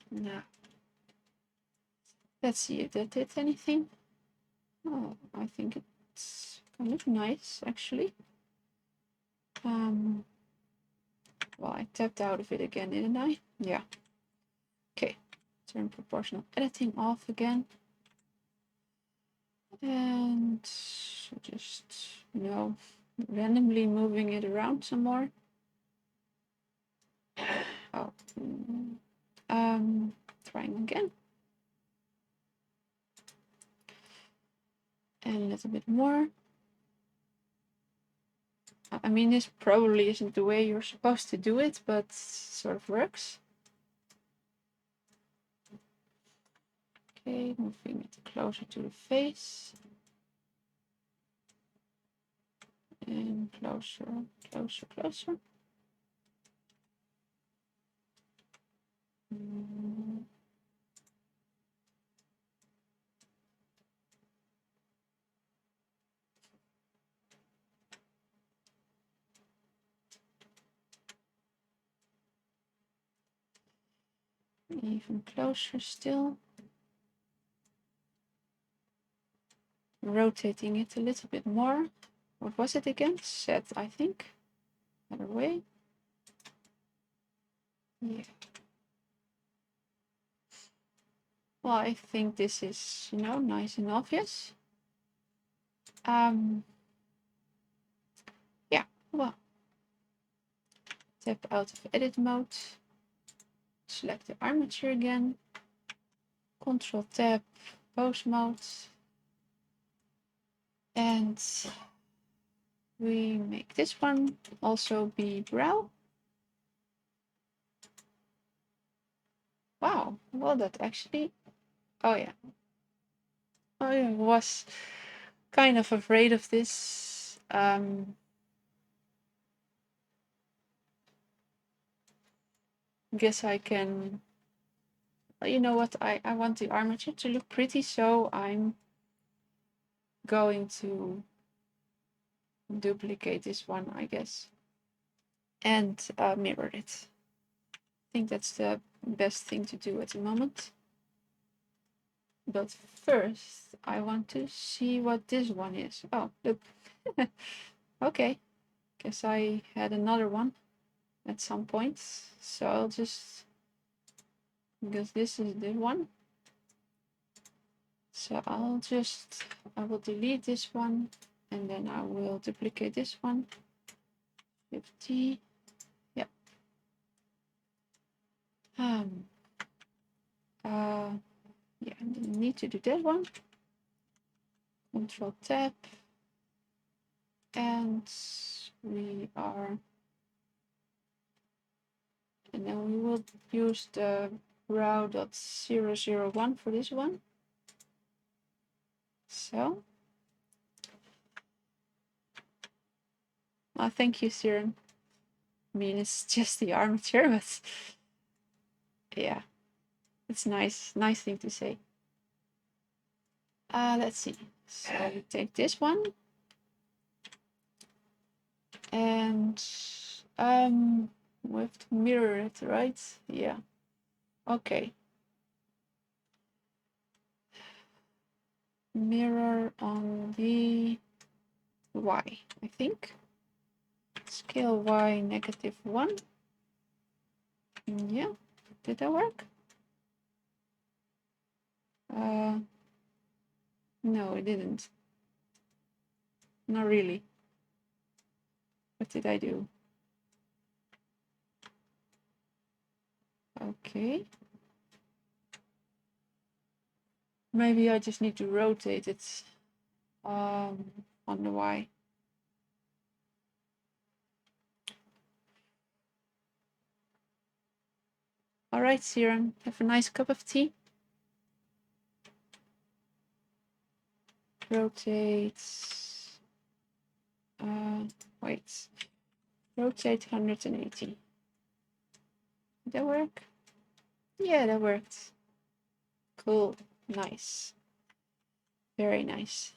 Now, let's see if that did anything. Oh, I think it's kind of nice, actually. Well, I tapped out of it again, didn't I? Yeah. Okay. Turn proportional editing off again. And just, randomly moving it around some more. Oh. Trying again. And a little bit more. I mean, this probably isn't the way you're supposed to do it, but sort of works. Okay, moving it closer to the face. And closer, closer, closer. Even closer still. Rotating it a little bit more. What was it again? Set, I think. Other way. Yeah. Well, I think this is, nice and obvious. Yeah, well. Tap out of edit mode. Select the armature again. Control tab, pose mode. And we make this one also be brow. Wow, well, that actually, oh yeah, I was kind of afraid of this. Guess I can, you know what, I want the armature to look pretty, so I'm going to duplicate this one, I guess, and mirror it. I think that's the best thing to do at the moment. But first, I want to see what this one is. Oh, look. Okay, guess I had another one at some point. So I'll just, because this is the one. So I will delete this one, and then I will duplicate this one. 50, yeah. Yeah, I need to do that one. Control tab, and we are, and then we will use the brow.001 for this one. So, thank you, Serum. I mean, it's just the armature, but yeah, it's nice thing to say. Let's see. So we take this one, and we have to mirror it, right? Yeah. Okay. Mirror on the Y, I think. Scale Y -1. Yeah, did that work? No, it didn't. Not really. What did I do? Okay. Maybe I just need to rotate it on the Y. All right, Serum, have a nice cup of tea. Rotate. Wait. Rotate 180. Did that work? Yeah, that worked. Cool. Nice. Very nice.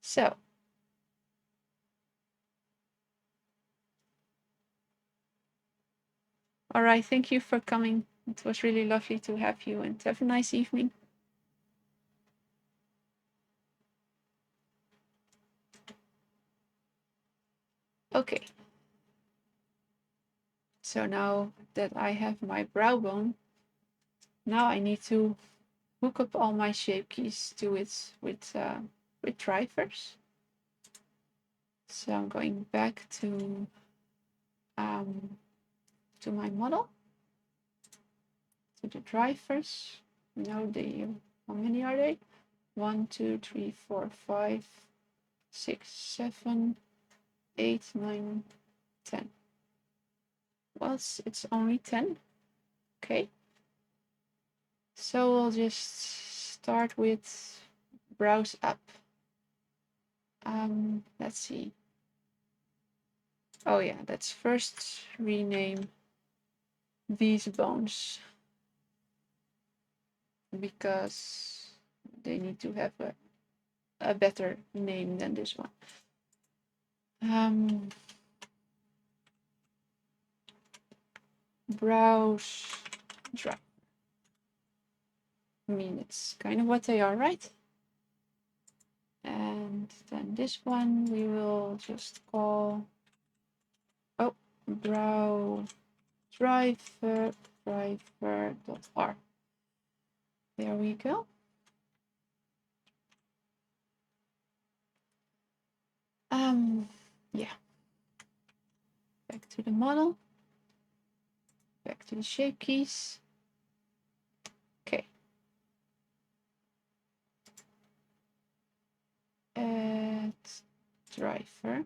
So. All right, thank you for coming. It was really lovely to have you, and have a nice evening. Okay. So now that I have my brow bone, now I need to hook up all my shape keys to it with drivers. So I'm going back to my model, to the drivers. Now how many are they? 1, 2, 3, 4, 5, 6, 7, 8, 9, 10. Well, it's only 10. Okay. So we'll just start with browse up. Let's see. Oh yeah, let's first rename these bones, because they need to have a better name than this one. Browse drive. I mean, it's kind of what they are, right? And then this one we will just call, oh, brow driver.r. There we go. Yeah. Back to the model. Back to the shape keys. Okay. Add driver.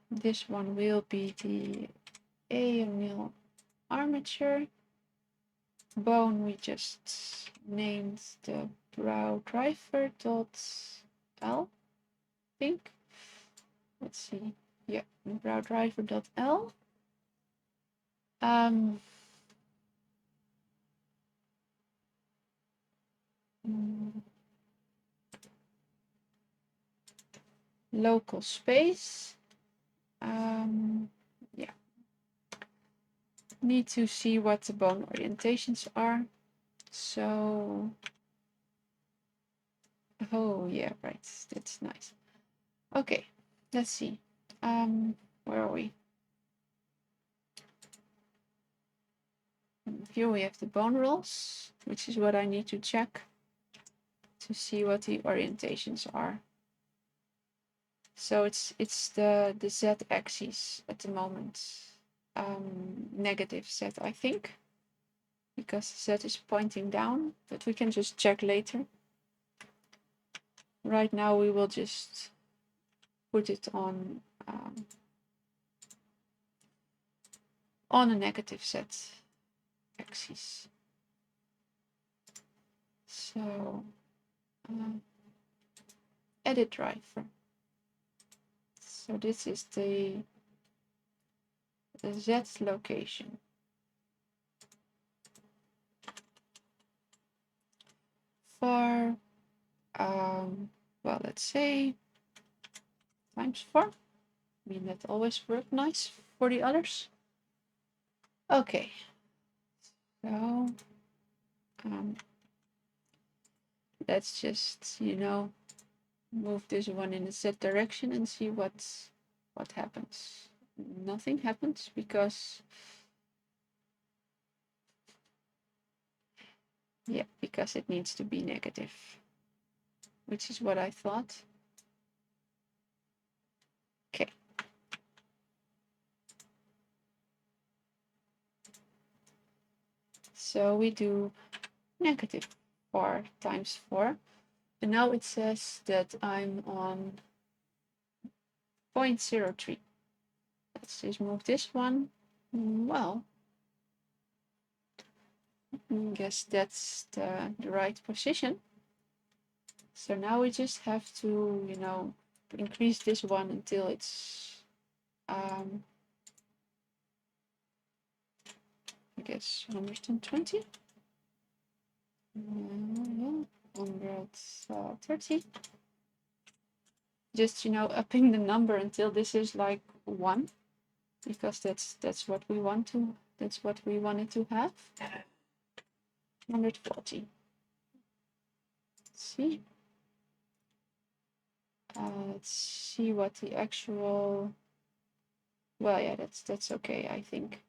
This one will be the AML armature. Bone we just named the brow driver.l, I think. Let's see. Yeah, brow driver.l. Local space. Yeah. Need to see what the bone orientations are. So, oh yeah, right. That's nice. Okay, let's see. Where are we? Here we have the bone rolls, which is what I need to check to see what the orientations are. So it's the z-axis at the moment, negative z, I think, because z is pointing down, but we can just check later. Right now we will just put it on a negative z axis. So edit driver. So this is the z location. For well, let's say times 4. I mean, that always worked nice for the others. Okay, so let's just, move this one in the z direction and see what happens. Nothing happens because, yeah, because it needs to be negative, which is what I thought. Okay. So we do negative 4 times 4. And now it says that I'm on 0.03. Let's just move this one. Well, I guess that's the right position. So now we just have to, increase this one until it's, I guess 120. 130. Just, upping the number until this is like 1, because that's what we want to, that's what we wanted to have. 140. Let's see. Let's see what the actual, well, yeah, that's okay, I think.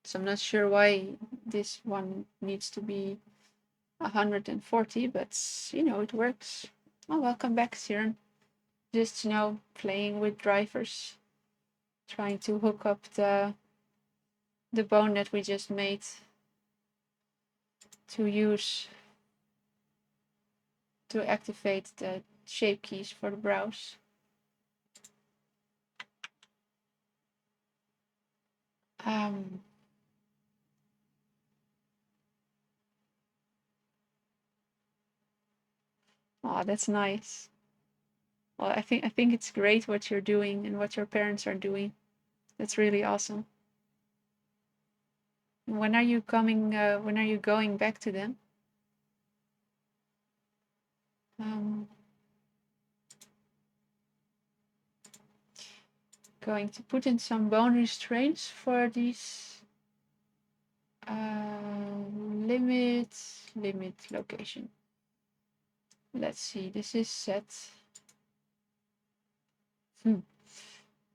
So I'm not sure why this one needs to be 140, but it works. Oh, welcome back, Siren. Just, playing with drivers, trying to hook up the bone that we just made to use to activate the shape keys for the brows. Oh, that's nice. Well, I think it's great what you're doing and what your parents are doing. That's really awesome. When are you coming? When are you going back to them? Going to put in some bone restraints for these limit location. Let's see. This is set.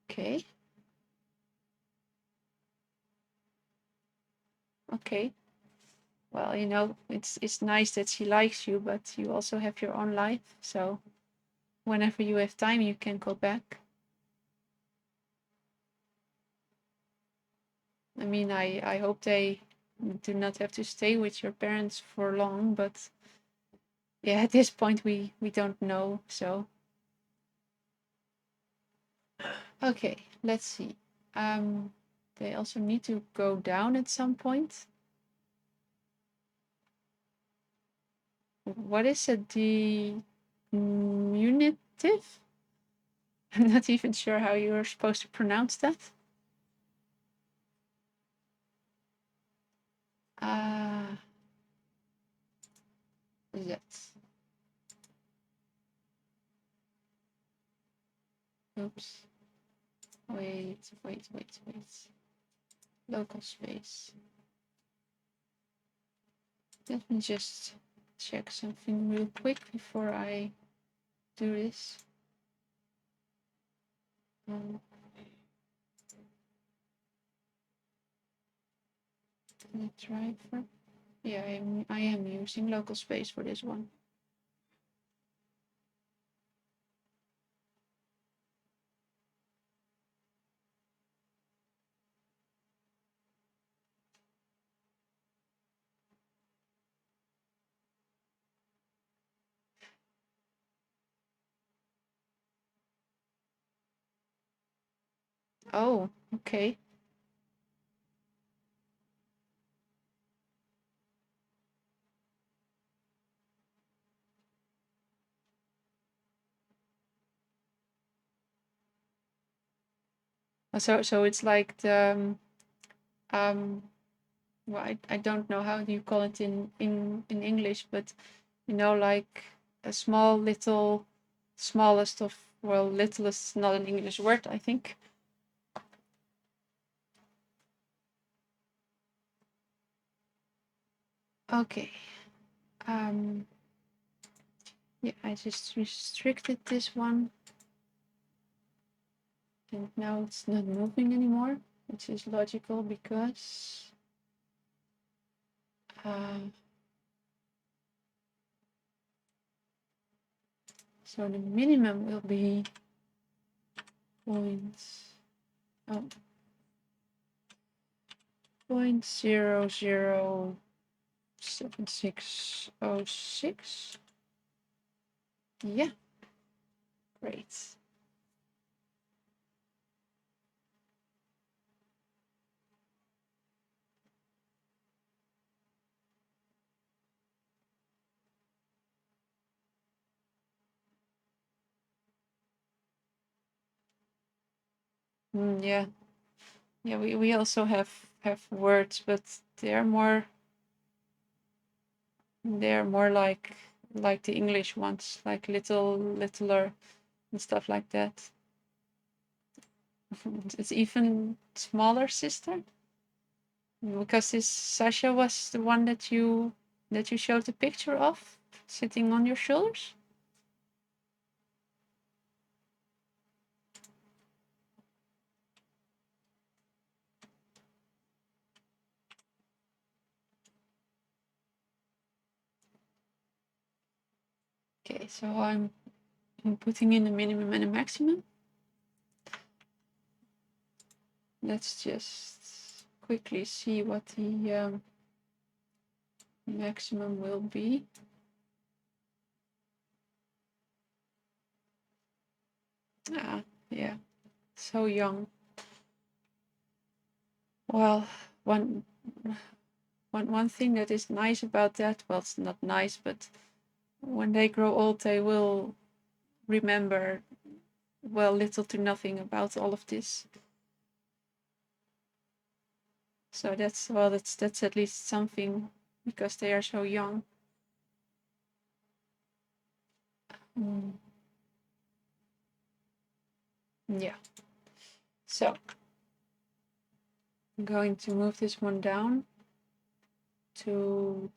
Okay. Okay. Well, it's nice that she likes you, but you also have your own life. So whenever you have time, you can go back. I mean, I hope they do not have to stay with your parents for long, but yeah, at this point we don't know. So okay, let's see. they also need to go down at some point. What is a diminutive? I'm not even sure how you're supposed to pronounce that. That. Oops. Wait. Local space. Let me just check something real quick before I do this. Can I try for? Yeah, I am using local space for this one. Oh, okay. So it's like the well, I don't know how you call it in English, but you know, like a small little smallest of, well, littlest is not an English word, I think. Okay. Yeah, I just restricted this one. And now it's not moving anymore, which is logical because so the minimum will be points. Oh, 0.007606. Yeah, great. Yeah, we also have words, but they're more like the English ones, like littler and stuff like that. It's even smaller, sister, because this Sasha was the one that you showed the picture of sitting on your shoulders. Okay, so I'm putting in the minimum and a maximum. Let's just quickly see what the maximum will be. Ah, yeah, so young. Well, one thing that is nice about that, well, it's not nice, but when they grow old, they will remember, well, little to nothing about all of this. So that's at least something, because they are so young. Yeah. So I'm going to move this one down to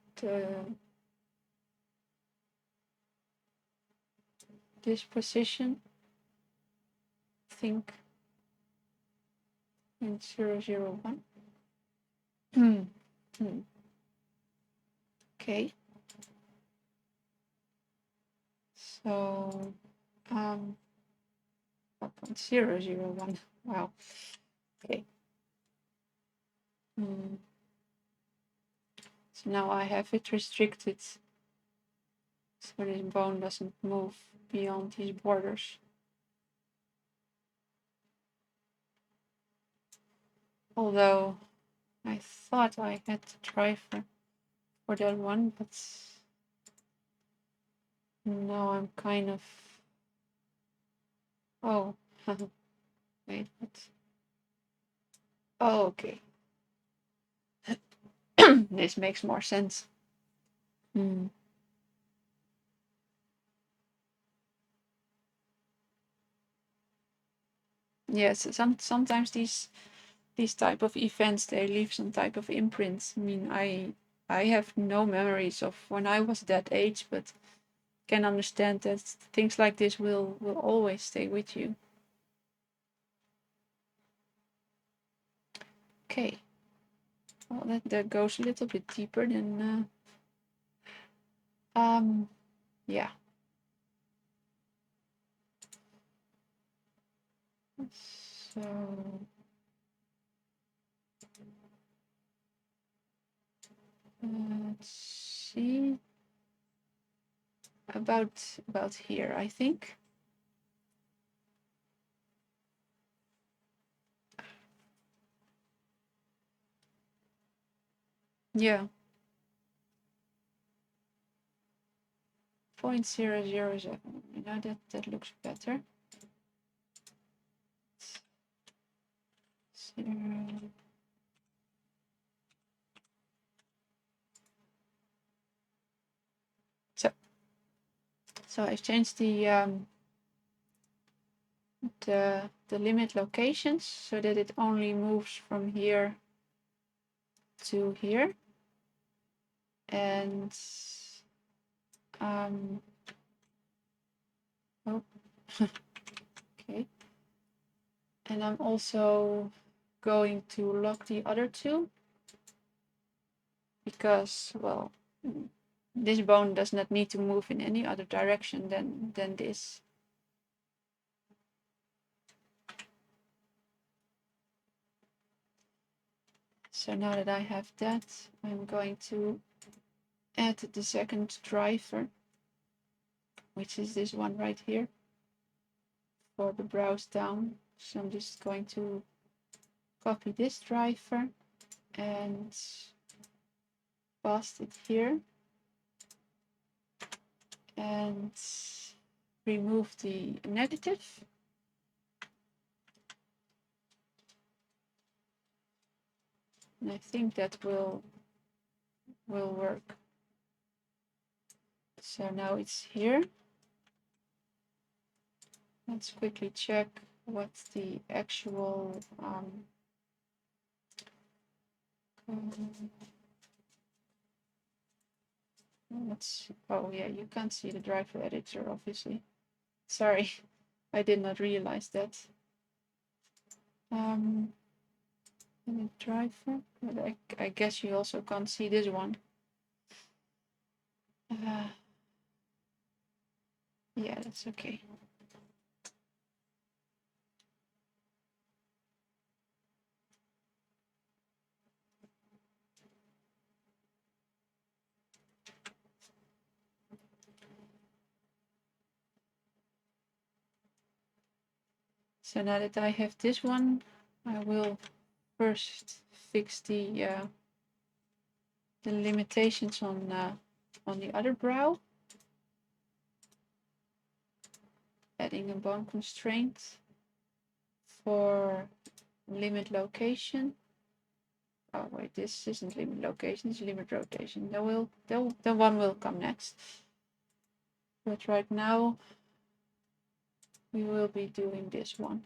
this position. I think in 001. Okay. So 0.001. Wow. Okay. So now I have it restricted, so this bone doesn't move beyond these borders. Although I thought I had the driver for that one, but now I'm kind of... Oh, wait, what? Oh, okay. This makes more sense. Yes, sometimes these type of events, they leave some type of imprint. I mean, I have no memories of when I was that age, but can understand that things like this will always stay with you. Okay, well that goes a little bit deeper than yeah. So let's see, about here, I think. Yeah. 0.007. You know, that looks better. 0. So I've changed the limit locations so that it only moves from here to here, and oh, okay. And I'm also going to lock the other two because, well, this bone does not need to move in any other direction than this. So now that I have that, I'm going to add the second driver, which is this one right here, for the browse down. So I'm just going to copy this driver and paste it here and remove the negative. And I think that will work. So now it's here. Let's quickly check what's the actual oh yeah, you can't see the driver editor, obviously. Sorry, I did not realize that. The driver, but I guess you also can't see this one. Yeah, that's okay. So now that I have this one, I will first fix the limitations on the other brow. Adding a bone constraint for limit location. Oh wait, this isn't limit location, it's limit rotation. The one will come next. But right now we will be doing this one.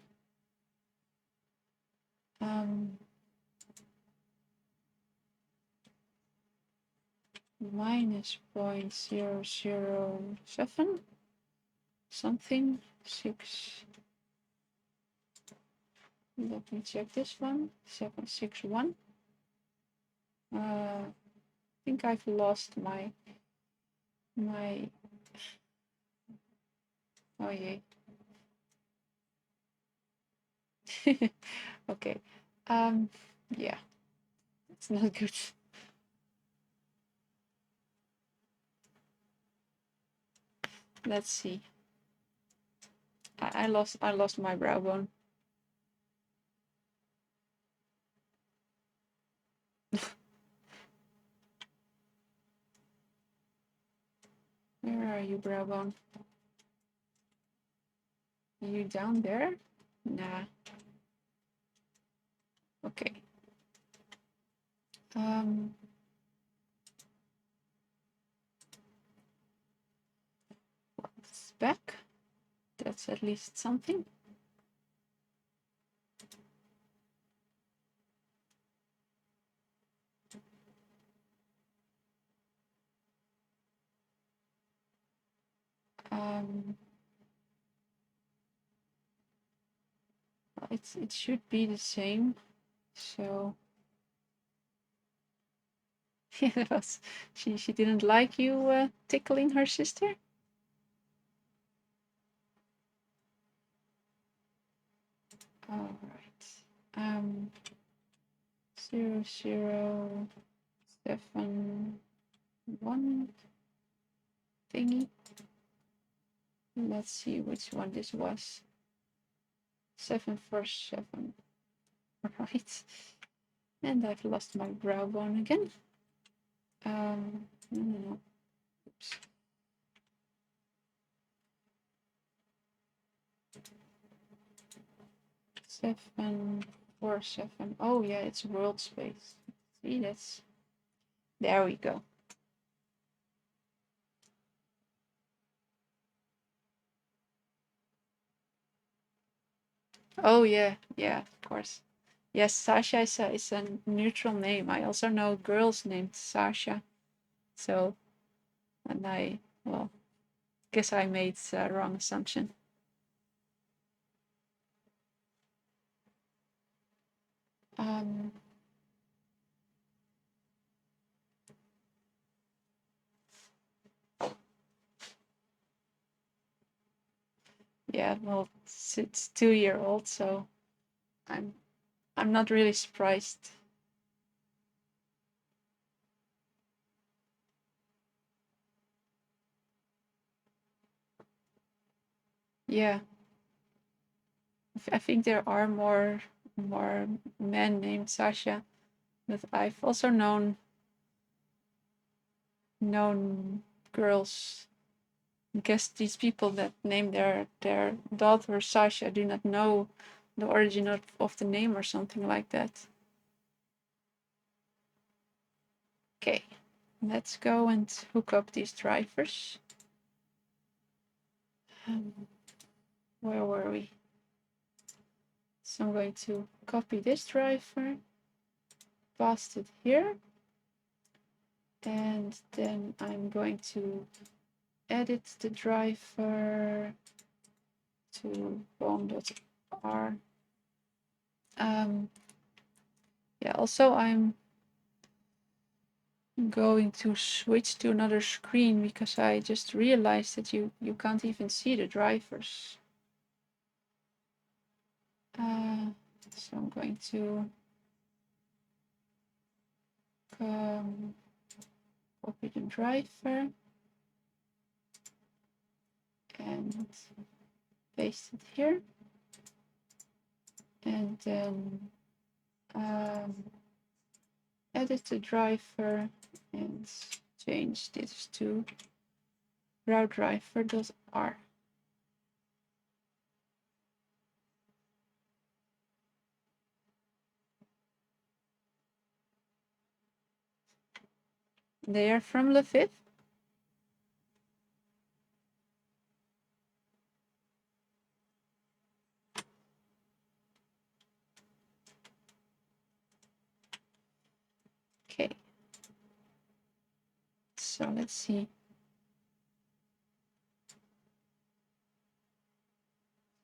Minus 0.007 something 6. Let me check this one. 761. I think I've lost my oh yay. Okay. Yeah, it's not good. Let's see. I lost my brow bone. Where are you, brow bone? Are you down there? Nah. Okay. It's back. That's at least something. It should be the same. So yeah, it was, she didn't like you tickling her sister. All right. 0071 thingy. Let's see which one this was. 747. Right. And I've lost my brow bone again. No. Oops. Seven, 4, 7. Oh yeah, it's world space. See, that's there we go. Oh yeah, of course. Yes, Sasha is a neutral name. I also know girls named Sasha. So, and I, well, guess I made a wrong assumption. Yeah, well, it's 2 year old, so I'm not really surprised. Yeah, I think there are more men named Sasha, but I've also known girls. I guess these people that name their daughter Sasha do not know the origin of the name or something like that. Okay, let's go and hook up these drivers. Where were we? So I'm going to copy this driver, paste it here, and then I'm going to edit the driver to bone.r. Yeah, also I'm going to switch to another screen because I just realized that you can't even see the drivers. So I'm going to copy the driver and paste it here, and then edit the driver and change this to route driver.r. They are from Lviv. Okay. So let's see.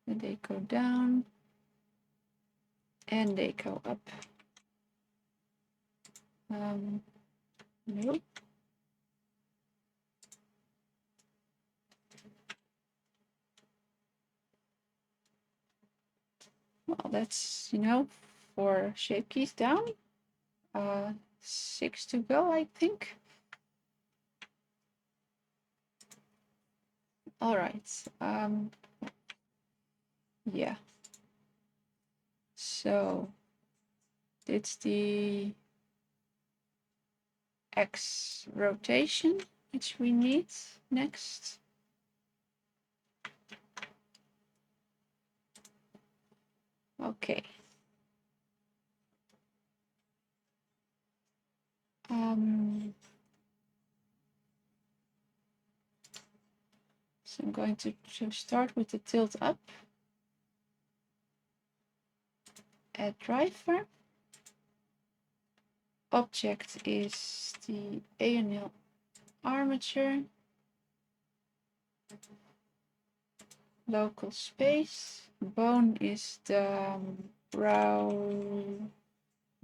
And they go down and they go up. No. Well, that's, 4 shape keys down. 6 to go, I think. All right. Yeah. So it's the X rotation. which we need next. Okay. So I'm going to start with the tilt up. Add driver. Object is the ANL armature. Local space. Bone is the brow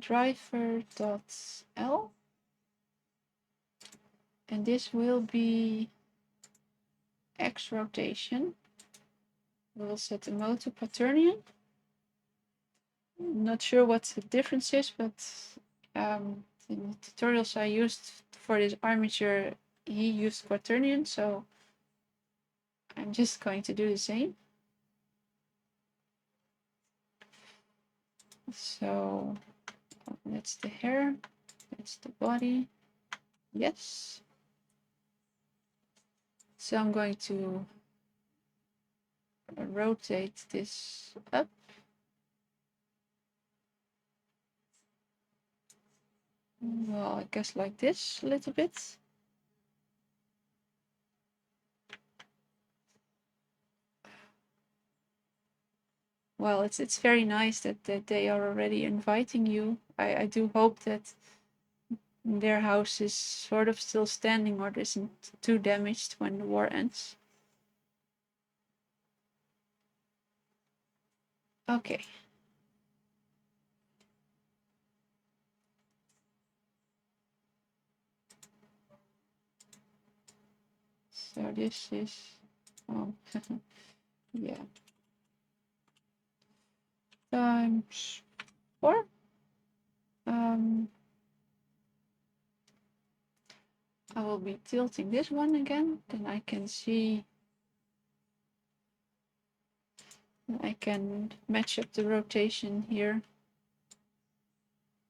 driver.l. And this will be X rotation. We'll set the mode to quaternion. Not sure what the difference is, but in the tutorials I used for this armature, he used quaternion, so I'm just going to do the same. So that's the hair, that's the body. Yes. So I'm going to rotate this up. Well, I guess like this a little bit. Well, it's very nice that they are already inviting you. I do hope that their house is sort of still standing or isn't too damaged when the war ends. Okay. So this is, oh, yeah, times 4. I will be tilting this one again, then I can see, I can match up the rotation here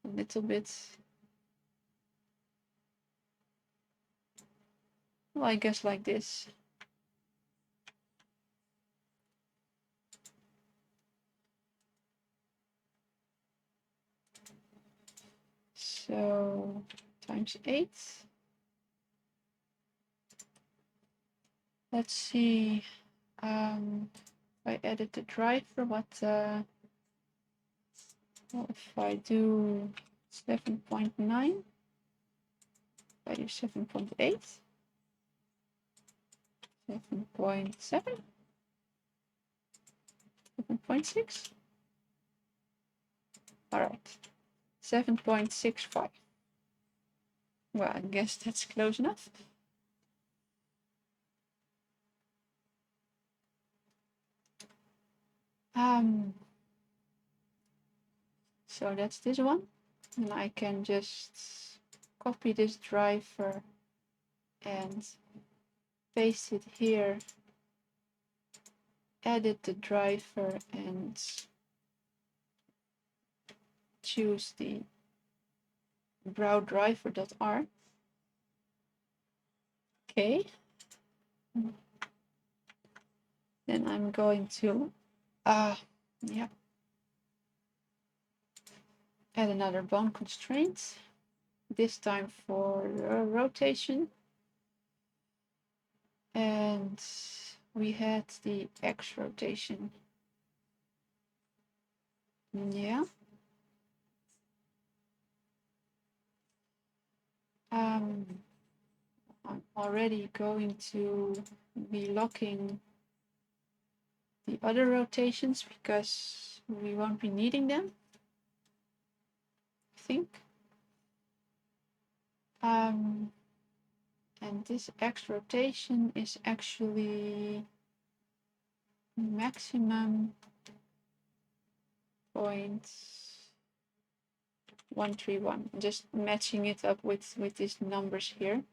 a little bit. Well, I guess like this. So times 8. Let's see. I added the driver. What if I do 7.9? If I do 7.8, 7.7, 7.6. All right, 7.65. Well, I guess that's close enough. So that's this one, and I can just copy this driver and paste it here, edit the driver and choose the brow driver.r. Okay. Then I'm going to yeah, add another bone constraint, this time for rotation. And we had the X rotation. Yeah. I'm already going to be locking the other rotations because we won't be needing them, I think. And this X rotation is actually maximum 0.131. Just matching it up with these numbers here.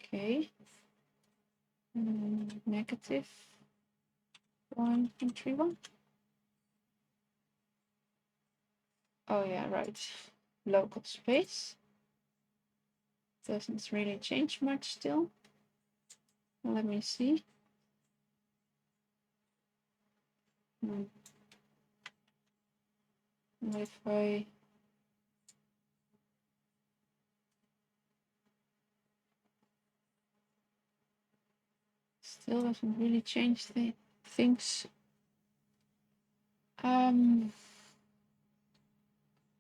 Okay. Negative 1.31. Oh yeah, right. Local space. Doesn't really change much still. Let me see. If I still doesn't really change the things.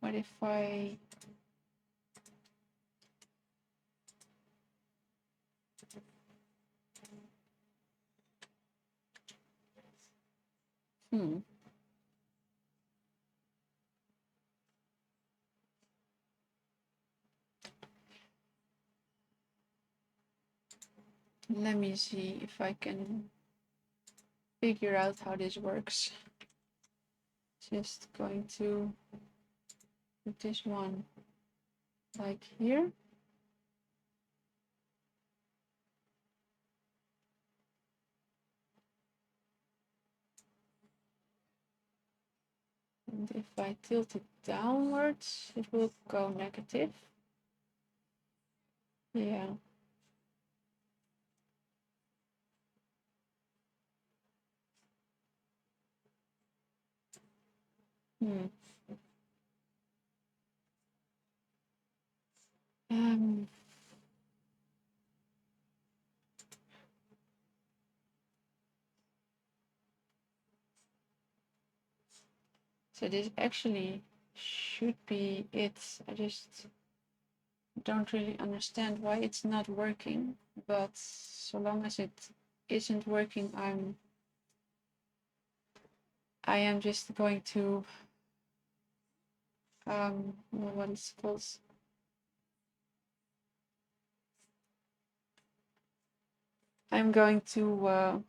What if I let me see if I can figure out how this works. Just going to put this one like here. And if I tilt it downwards, it will go negative. Yeah. So this actually should be it. I just don't really understand why it's not working, but so long as it isn't working, I am just going to what it's called. I'm going to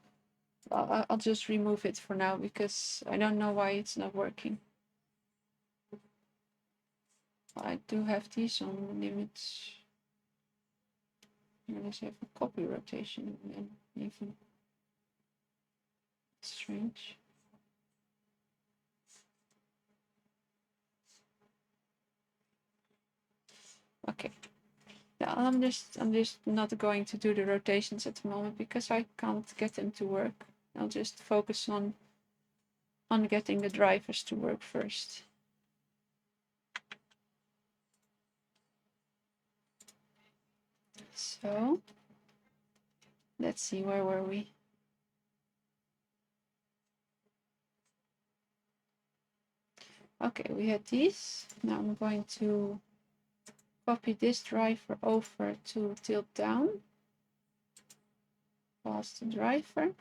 I'll just remove it for now because I don't know why it's not working. I do have these on limits. Let's have a copy rotation and even strange. Okay. Yeah, I'm just not going to do the rotations at the moment because I can't get them to work. I'll just focus on getting the drivers to work first. So let's see, where were we? Okay, we had these. Now I'm going to copy this driver over to tilt down. Past the driver.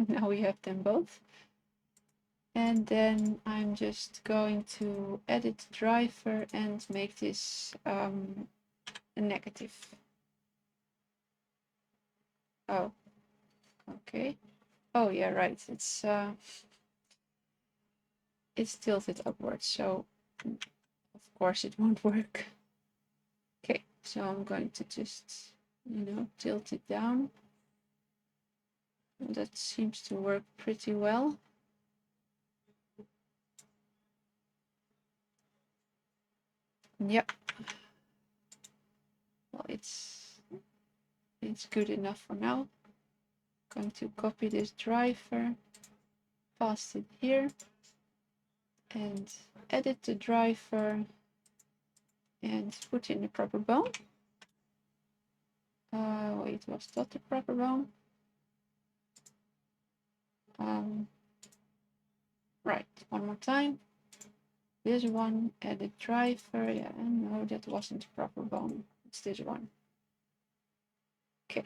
Now we have them both. And then I'm just going to edit the driver and make this a negative. Oh, okay. Oh yeah, right. It's tilted upwards, so of course it won't work. Okay, so I'm going to just, tilt it down. That seems to work pretty well. Yep. Well, it's good enough for now. I'm going to copy this driver, paste it here, and edit the driver and put in the proper bone. Wait, was that the proper bone? Right, one more time. This one, edit driver. Yeah, no, that wasn't the proper bone. It's this one. Okay.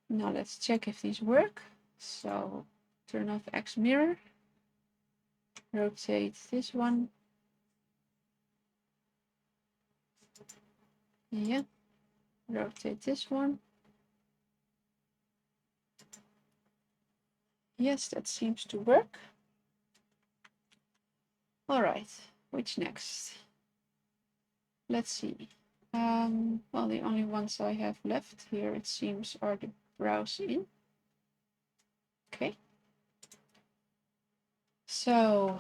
Now let's check if these work. So turn off X mirror. Rotate this one. Yeah. Rotate this one. Yes, that seems to work. All right, which next? Let's see. Well, the only ones I have left here, it seems, are the browse in. Okay. So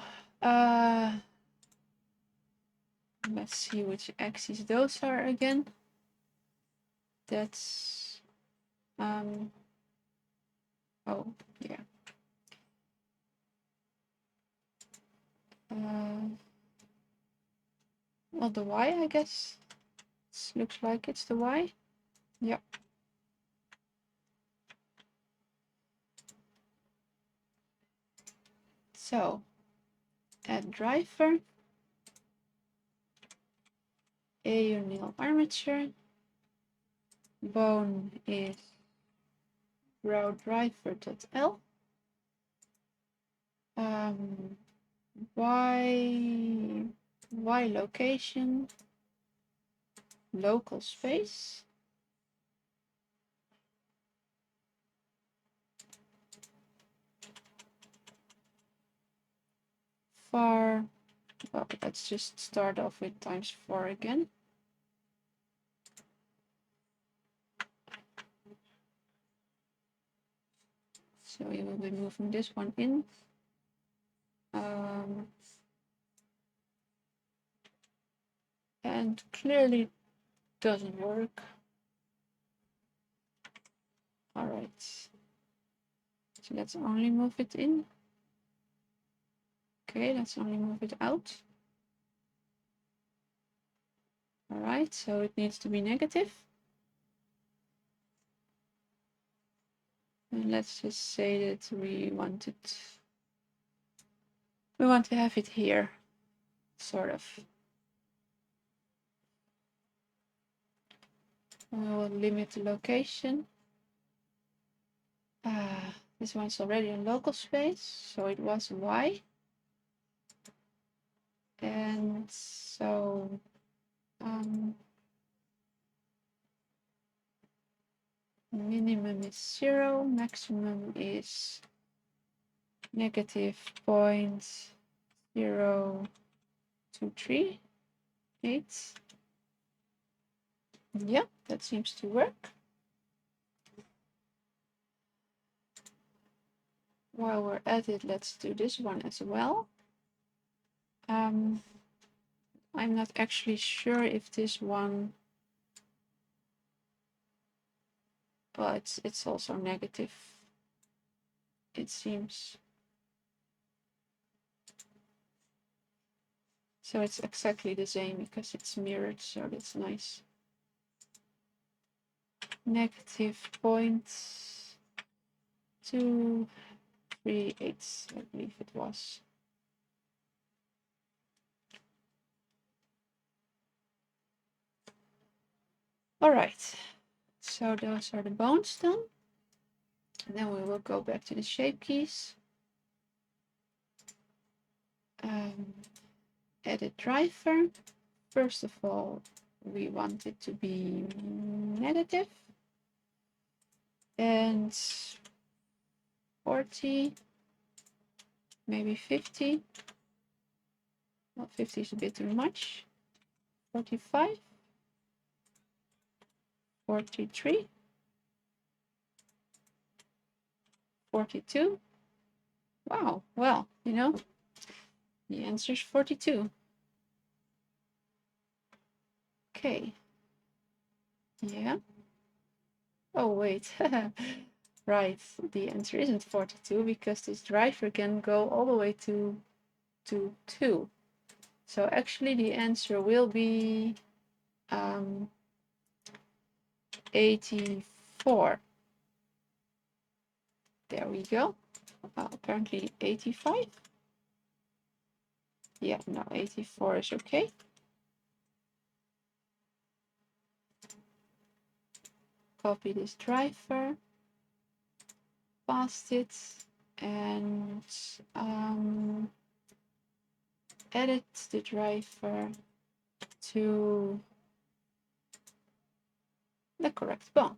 let's see which axes those are again. That's oh yeah. Well, the Y, I guess. It looks like it's the Y. Yep. So add driver, a unil armature, bone is raw driver.l, y location, local space, var, well, let's just start off with ×4 again. So we will be moving this one in. And clearly doesn't work. All right. So let's only move it in. Okay, let's only move it out. All right, so it needs to be negative. And let's just say that we want to have it here, sort of. We will limit the location. This one's already in local space, so it was Y. And so minimum is 0, maximum is -0.02388. Yeah, that seems to work. While we're at it, let's do this one as well. I'm not actually sure if this one, but it's also negative, it seems. So it's exactly the same because it's mirrored, so that's nice. -0.238, I believe it was. All right, so those are the bones done. And then we will go back to the shape keys. Edit driver. First of all, we want it to be negative. And 40, maybe 50. Well, 50 is a bit too much. 45, 43, 42. Wow, well, you know, the answer is 42. Okay. Yeah. Oh, wait. Right, the answer isn't 42 because this driver can go all the way to 2. So actually the answer will be 84. There we go. Apparently 85. Yeah, no, 84 is okay. Copy this driver, paste it, and edit the driver to the correct bone.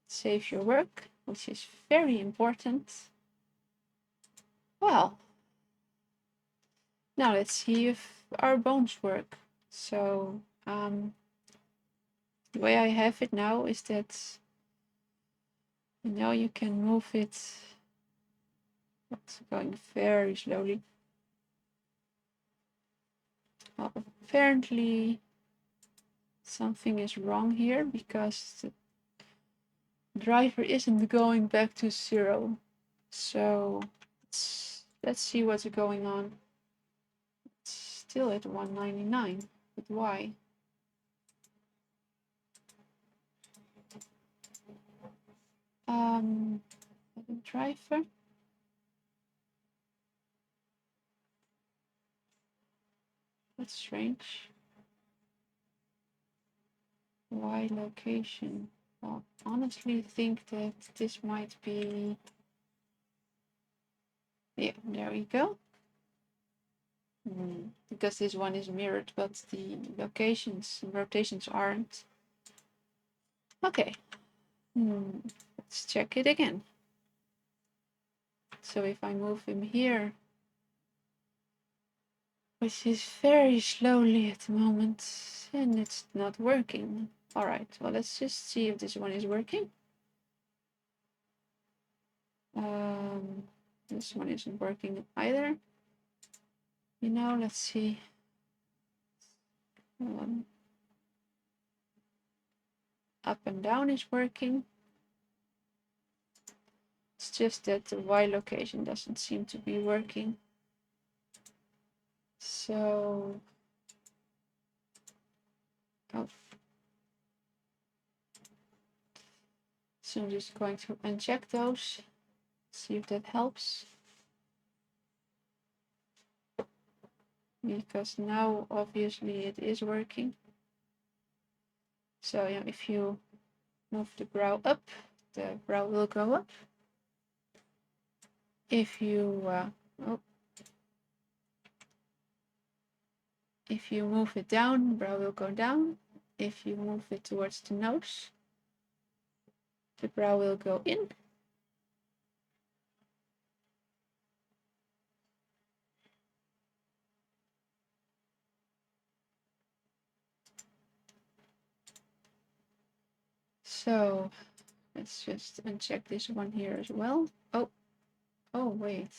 Save your work, which is very important. Well, now let's see if our bones work. So the way I have it now is that, you know, you can move it It's going very slowly. Well, apparently something is wrong here because the driver isn't going back to 0. So let's see what's going on. It's still at 199, but why? The driver. That's strange. Why location? Well, honestly think that this might be... Yeah, there we go. Because this one is mirrored, but the locations and rotations aren't. Okay. Let's check it again. So if I move him here, which is very slowly at the moment, and it's not working. All right, well, let's just see if this one is working. This one isn't working either. You know, let's see. Up and down is working. It's just that the Y location doesn't seem to be working. So, so I'm just going to uncheck those, see if that helps. Because now obviously it is working. So yeah, if you move the brow up, the brow will go up. If you if you move it down, the brow will go down. If you move it towards the nose, the brow will go in. So let's just uncheck this one here as well. Oh wait.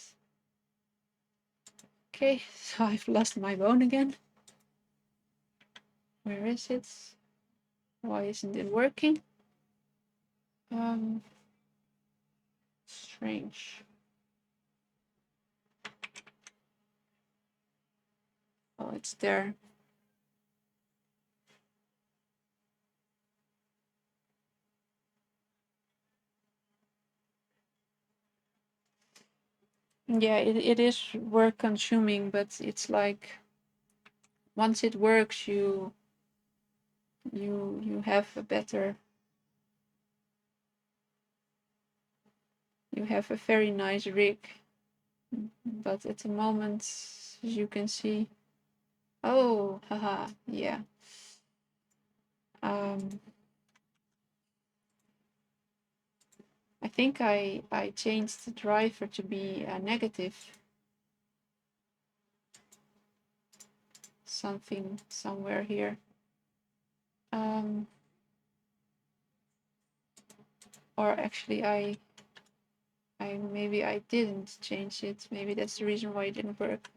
Okay, so I've lost my bone again. Where is it? Why isn't it working? Strange. Oh, it's there. Yeah, it is work consuming, but it's like once it works, you have a better, you have a very nice rig. But at the moment, as you can see, oh, haha, yeah. I think I changed the driver to be a negative. Something somewhere here. Or actually maybe I didn't change it. Maybe that's the reason why it didn't work.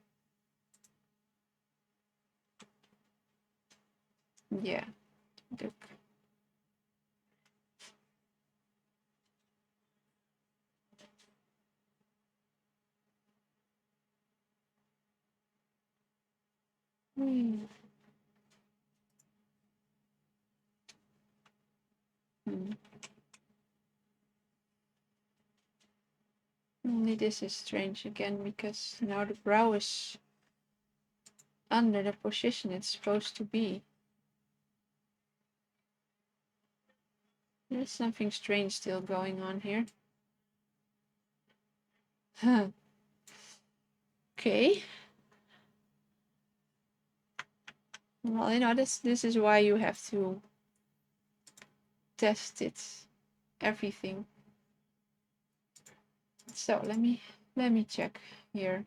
Yeah, look. Only this is strange again because now the brow is under the position it's supposed to be. There's something strange still going on here. Okay. Well, you know, this is why you have to test it, everything. So let me check here.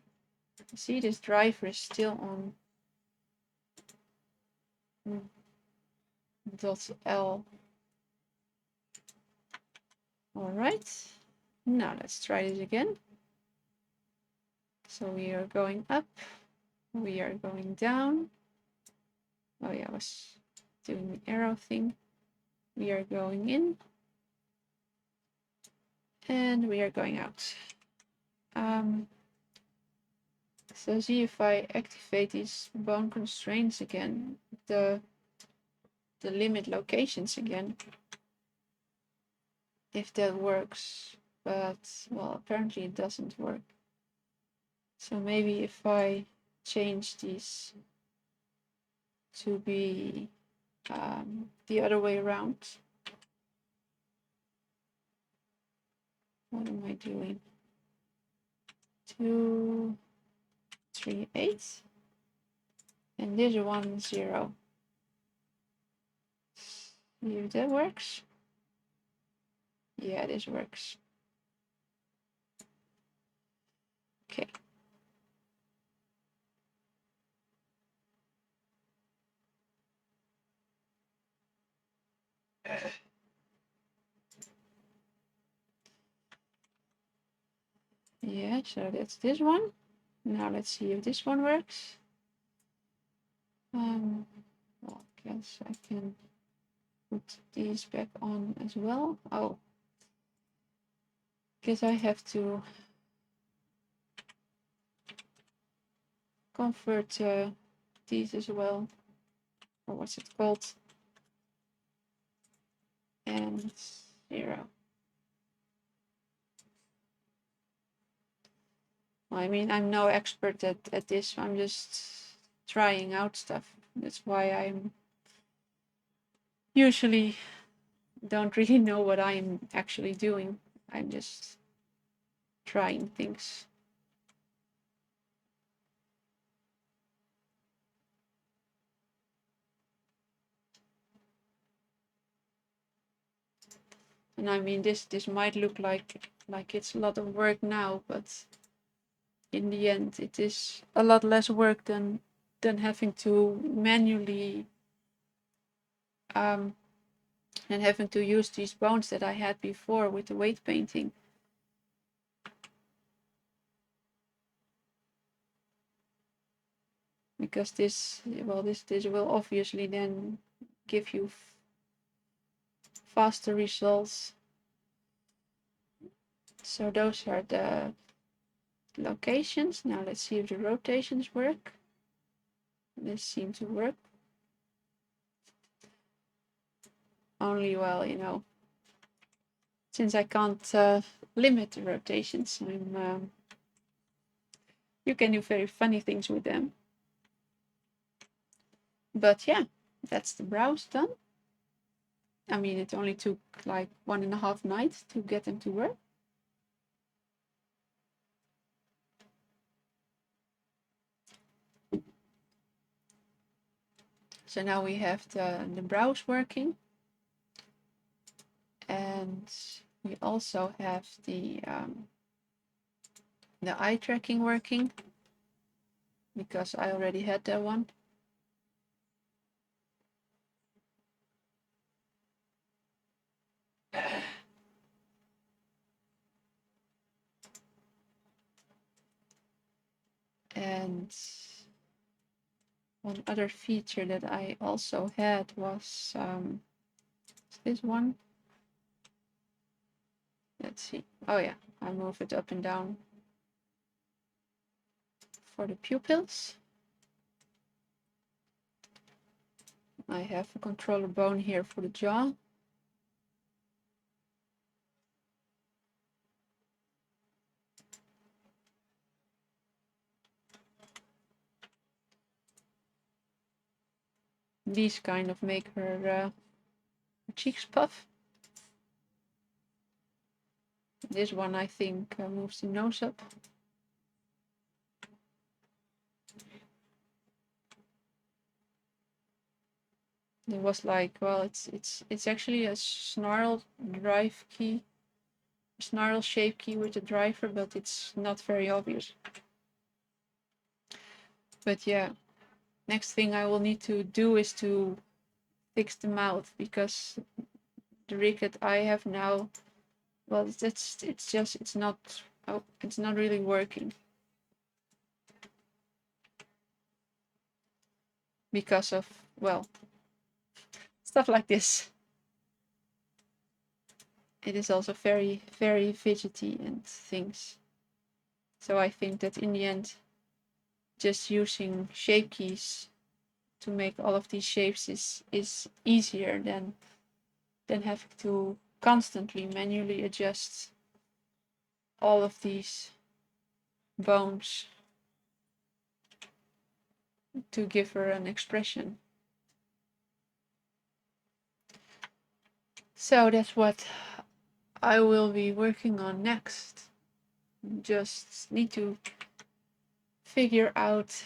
See, this driver is still on .l. All right. Now let's try this again. So we are going up, we are going down. Oh yeah, I was doing the arrow thing. We are going in, and we are going out. So see if I activate these bone constraints again, the limit locations again, if that works. But well, apparently it doesn't work. So maybe if I change these to be the other way around. What am I doing? 2, 3, 8. And this 1, 0. See if that works. Yeah, this works. Okay. Yeah, so that's this one. Now let's see if this one works. Well, I guess I can put these back on as well. Oh, guess I have to convert these as well. Or what's it called? And 0. I mean, I'm no expert at this. I'm just trying out stuff. That's why I'm usually don't really know what I'm actually doing. I'm just trying things. And I mean, this might look like it's a lot of work now, but in the end, it is a lot less work than having to manually and having to use these bones that I had before with the weight painting. Because this will obviously then give you faster results. So those are the locations. Now let's see if the rotations work. This seems to work. Only, well, you know, since I can't limit the rotations, you can do very funny things with them. But yeah, that's the brows done. I mean, it only took like 1.5 nights to get them to work. So now we have the brows working. And we also have the eye tracking working, because I already had that one. And one other feature that I also had was this one. Let's see. Oh yeah, I move it up and down for the pupils. I have a controller bone here for the jaw. These kind of make her cheeks puff. This one, I think, moves the nose up. It was like, well, it's actually a snarl drive key, snarl shape key with the driver, but it's not very obvious. But yeah, next thing I will need to do is to fix the mouth, because the rig that I have now, well, it's not really working. because of, well, stuff like this. It is also very, very fidgety and things. So I think that in the end, just using shape keys to make all of these shapes is easier than having to constantly manually adjust all of these bones to give her an expression. So that's what I will be working on next. Just need to figure out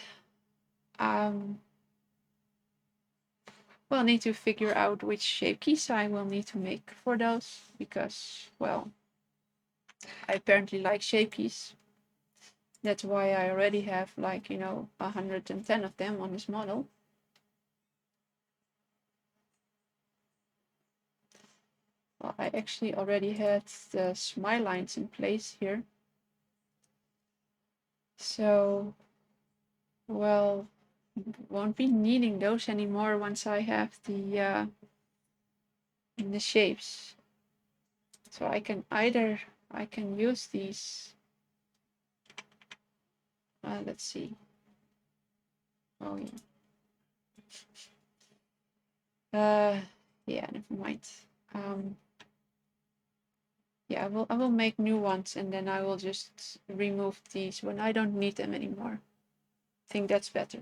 need to figure out which shape keys I will need to make for those, because, well, I apparently like shape keys. That's why I already have, like, 110 of them on this model. Well, I actually already had the smile lines in place here. So, well, won't be needing those anymore once I have the shapes. So I can use these. Let's see. Oh yeah. Yeah, never mind. Yeah, I will make new ones, and then I will just remove these when I don't need them anymore. I think that's better.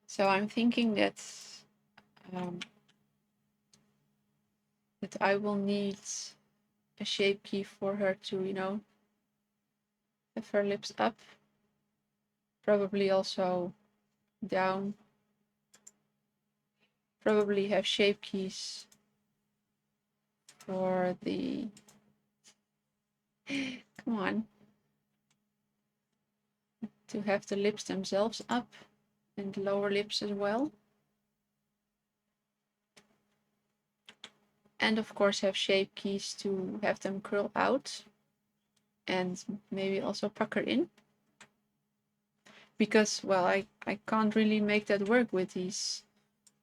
So I'm thinking that that I will need a shape key for her to, have her lips up. Probably also down. Probably have shape keys for the... Come on. To have the lips themselves up and the lower lips as well. And of course have shape keys to have them curl out and maybe also pucker in. Because, well, I can't really make that work with these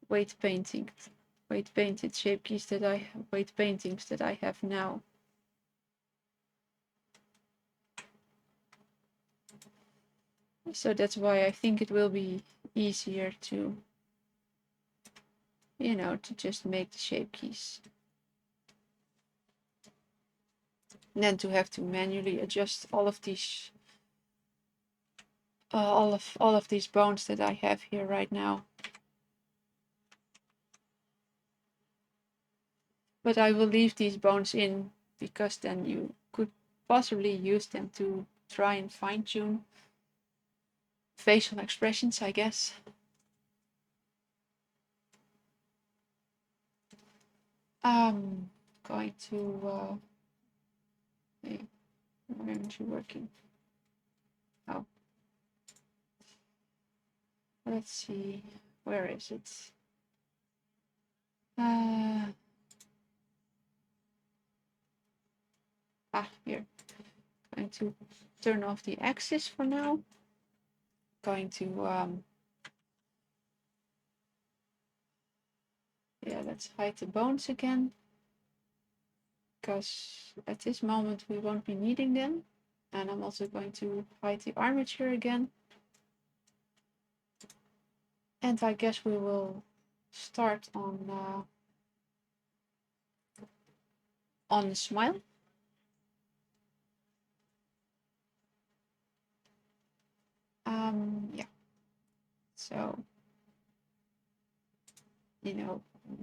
weight painted shape keys weight paintings that I have now. So that's why I think it will be easier to, to just make the shape keys. And then to have to manually adjust all of these all of these bones that I have here right now. But I will leave these bones in, because then you could possibly use them to try and fine-tune facial expressions, I guess. I'm going to hey, why aren't you working? Oh, let's see, where is it? Here. Going to turn off the axis for now. Going to yeah, let's hide the bones again, because at this moment we won't be needing them. And I'm also going to hide the armature again. And I guess we will start on the smile. Yeah. So,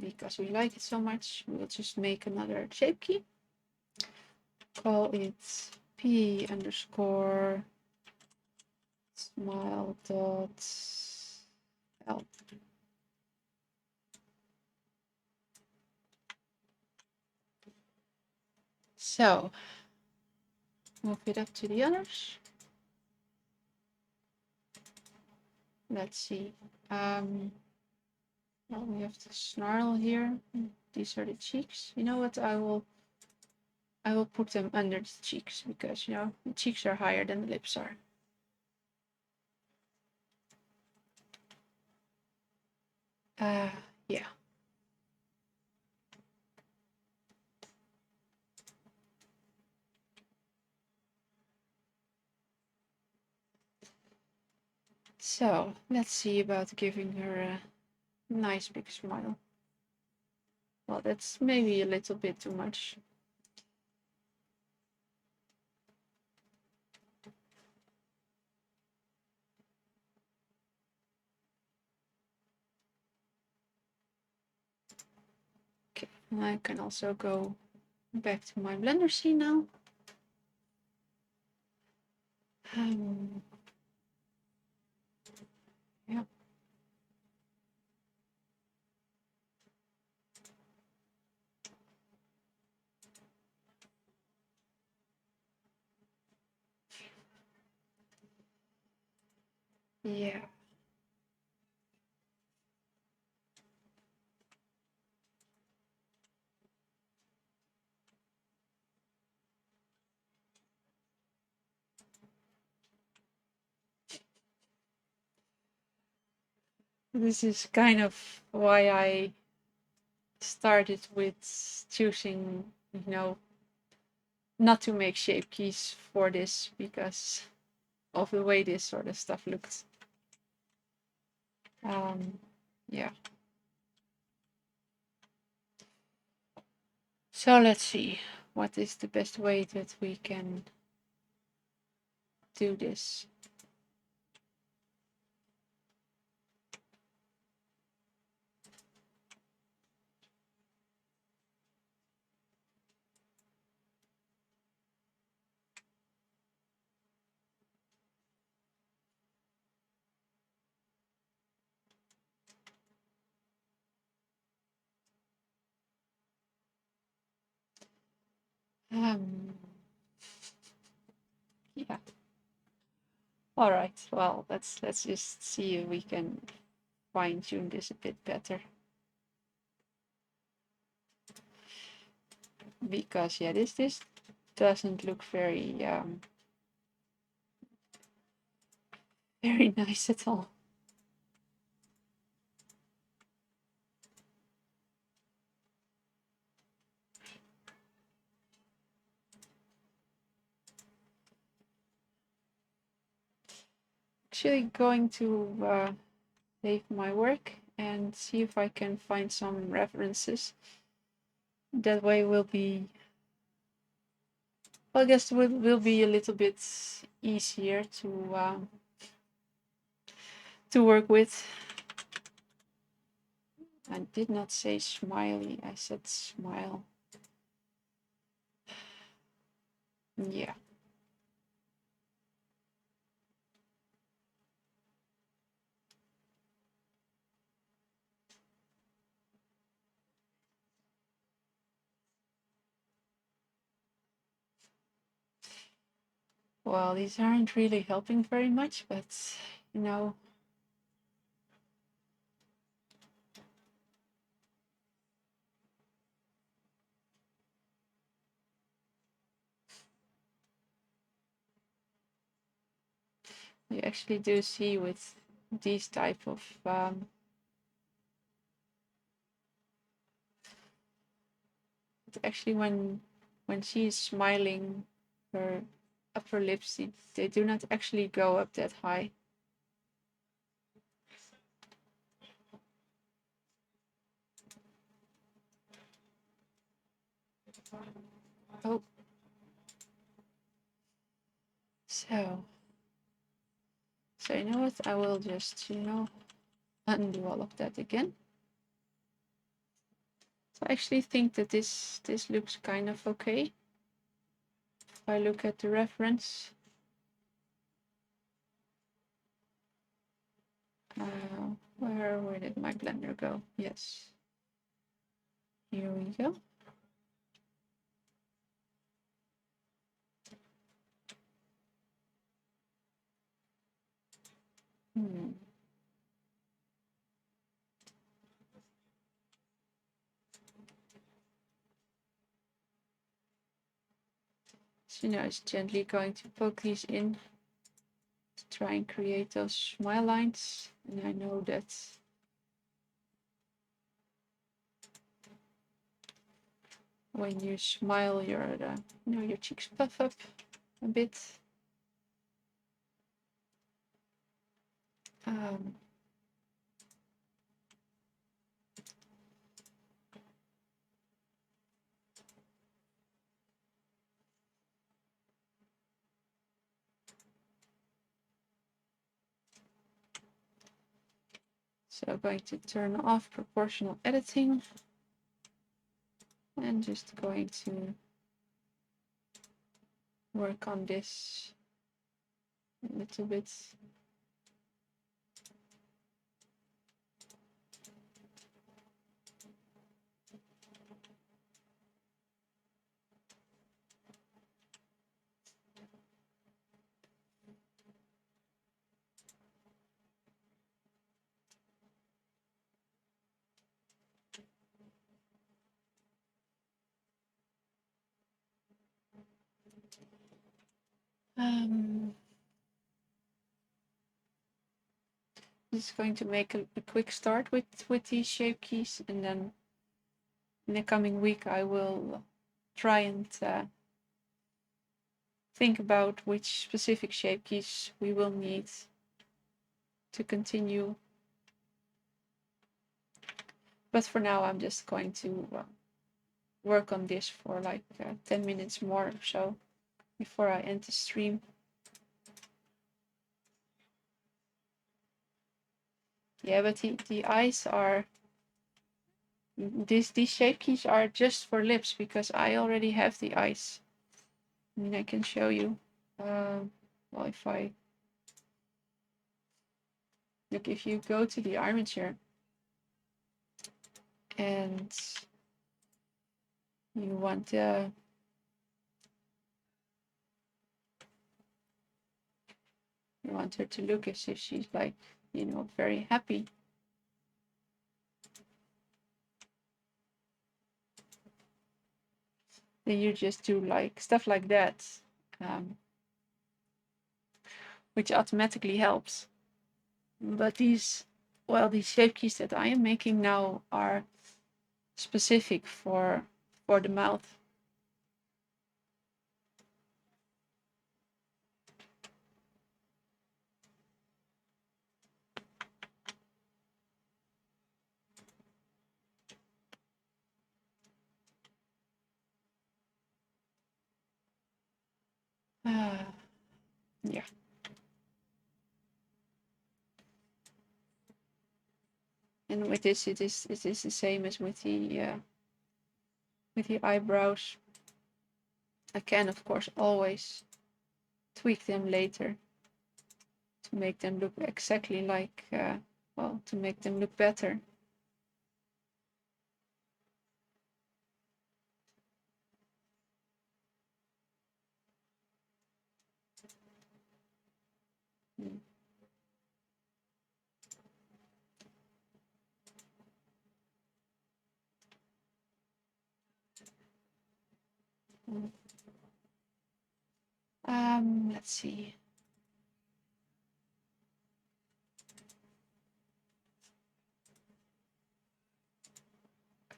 because we like it so much, we'll just make another shape key. Call it p underscore smile dot l. So, move it up to the others. Let's see. Well, we have the snarl here. these are the cheeks. You know what? I will put them under the cheeks because you know the cheeks are higher than the lips are. Yeah. So let's see about giving her a nice big smile. Well, that's maybe a little bit too much. Okay, I can also go back to my blender scene now. Yeah. Yeah. This is kind of why I started with choosing, you know, not to make shape keys for this because of the way this sort of stuff looked. Yeah. So let's see, what is the best way that we can do this? Yeah. All right. Well, let's just see if we can fine tune this a bit better. Because yeah, this doesn't look very very nice at all. Actually going to save my work and see if I can find some references. That way will be, well, I guess will be a little bit easier to work with. I did not say smiley, I said smile. Yeah. Well, these aren't really helping very much, but you know. You actually do see with these type of actually when she's smiling, her upper lips they do not actually go up that high. Oh, so you know what? I will just undo all of that again. So I actually think that this looks kind of okay. If I look at the reference, where did my blender go? Yes, here we go. So now it's gently going to poke these in to try and create those smile lines. And I know that when you smile, your cheeks puff up a bit. So I'm going to turn off proportional editing and just going to work on this a little bit. Just going to make a quick start with these shape keys, and then in the coming week I will try and think about which specific shape keys we will need to continue. But for now I'm just going to work on this for like 10 minutes more or so before I end the stream. Yeah, but the eyes are, these shape keys are just for lips because I already have the eyes. I mean, I can show you. Well, if I look, if you go to the armature and you want her to look as if she's like, you know, very happy. Then you just do like stuff like that, which automatically helps. But these shape keys that I am making now are specific for the mouth. Yeah. And with this, it is the same as with the eyebrows. I can, of course, always tweak them later to make them look exactly like, to make them look better. Mm. Let's see.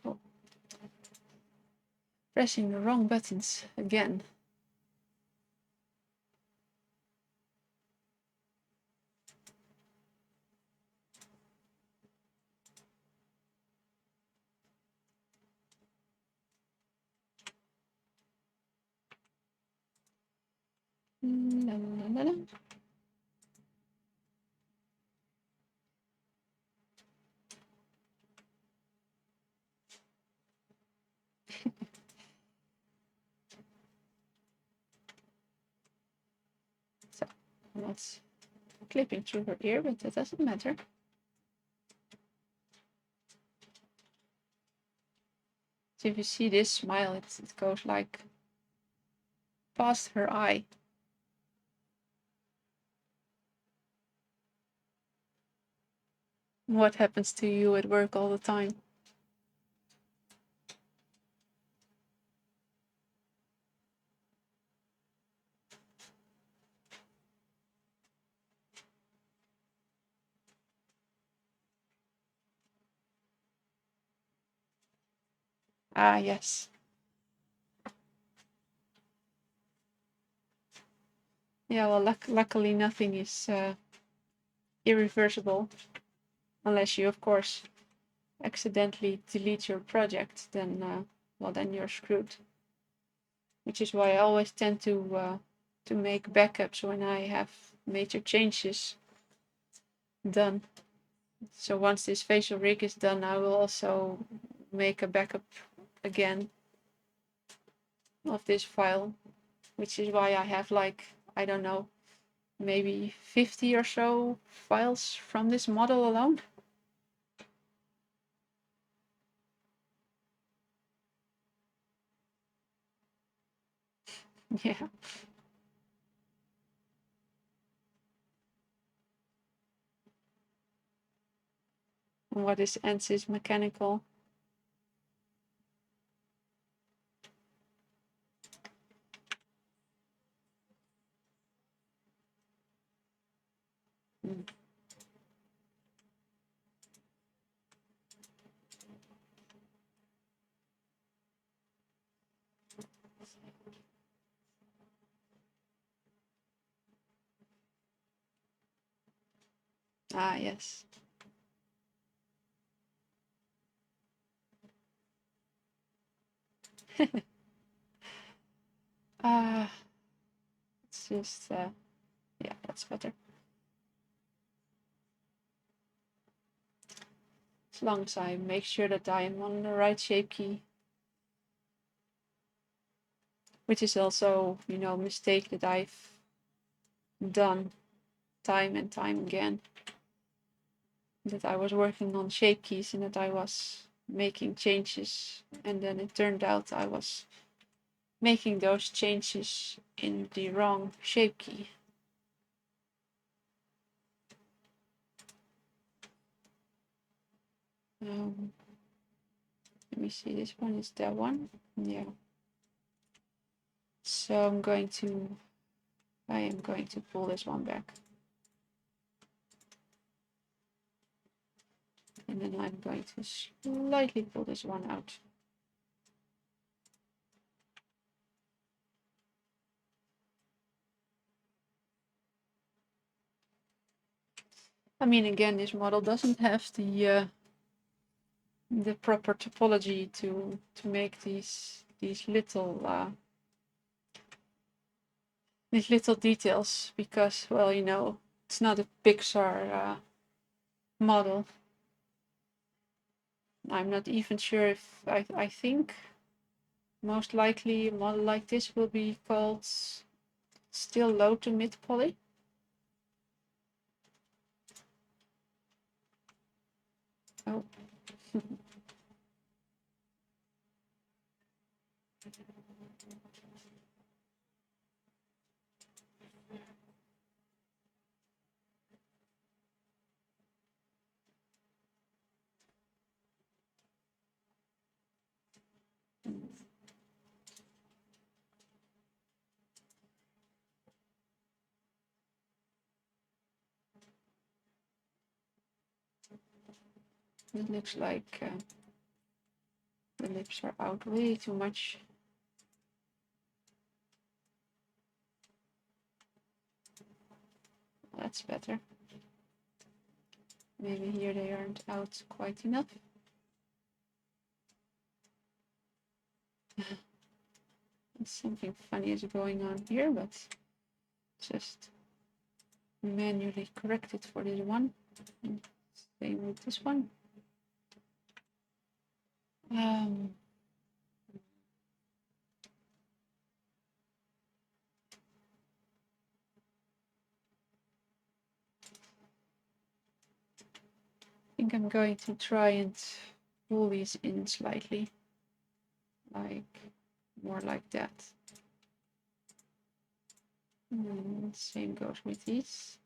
Oh. Pressing the wrong buttons again. La, la, la, la. So, that's clipping through her ear, but that doesn't matter. So if you see this smile, it goes like past her eye. What happens to you at work all the time? Ah, yes. Yeah, well, luckily nothing is irreversible, unless you, of course, accidentally delete your project. Then, well, then you're screwed. Which is why I always tend to make backups when I have major changes done. So once this facial rig is done, I will also make a backup again of this file, which is why I have like, I don't know, maybe 50 or so files from this model alone. Yeah. And what is ANSYS mechanical? Mm. Ah, yes. It's just, yeah, that's better. As long as I make sure that I am on the right shape key. Which is also, you know, a mistake that I've done time and time again. That I was working on shape keys and that I was making changes, and then it turned out I was making those changes in the wrong shape key. Let me see, this one is that one. Yeah. So I am going to pull this one back. And then I'm going to slightly pull this one out. I mean, again, this model doesn't have the proper topology to make these little details, because, well, you know, it's not a Pixar model. I'm not even sure if I think most likely a model like this will be called still low to mid poly. Oh. It looks like the lips are out way too much. That's better. Maybe here they aren't out quite enough. Something funny is going on here, but just manually correct it for this one. Same with this one. I think I'm going to try and pull these in slightly, like more like that. And same goes with these.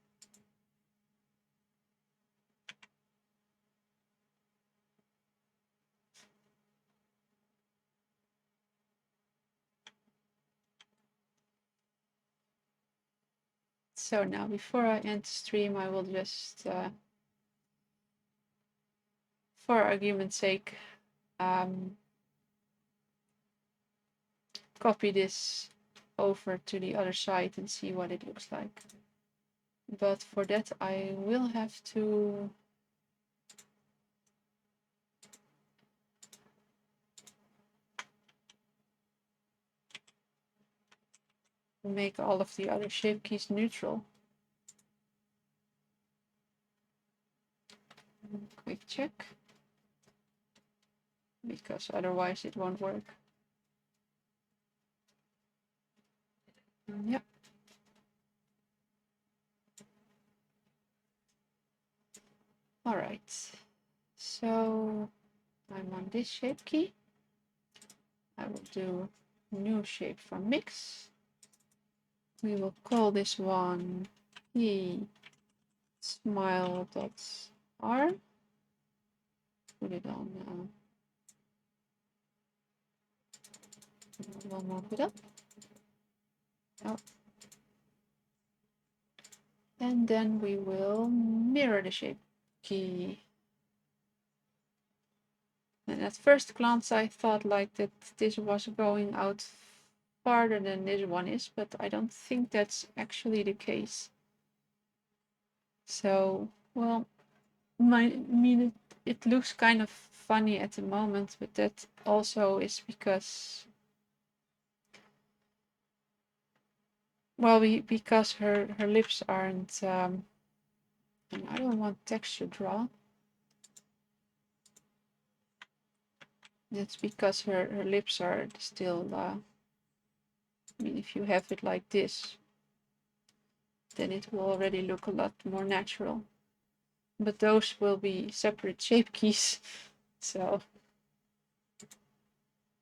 So now, before I end the stream, I will just, for argument's sake, copy this over to the other side and see what it looks like. But for that I will have to make all of the other shape keys neutral. Quick check, because otherwise it won't work. Yep. All right, so I'm on this shape key. I will do new shape from mix. We will call this one P smile.r. Put it on. We'll move it up. Oh. And then we will mirror the shape key. And at first glance I thought like that this was going out farther than this one is, but I don't think that's actually the case. So, well, it looks kind of funny at the moment, but that also is because, well, because her lips aren't, and I don't want texture draw. That's because her lips are still, I mean, if you have it like this, then it will already look a lot more natural. But those will be separate shape keys. So,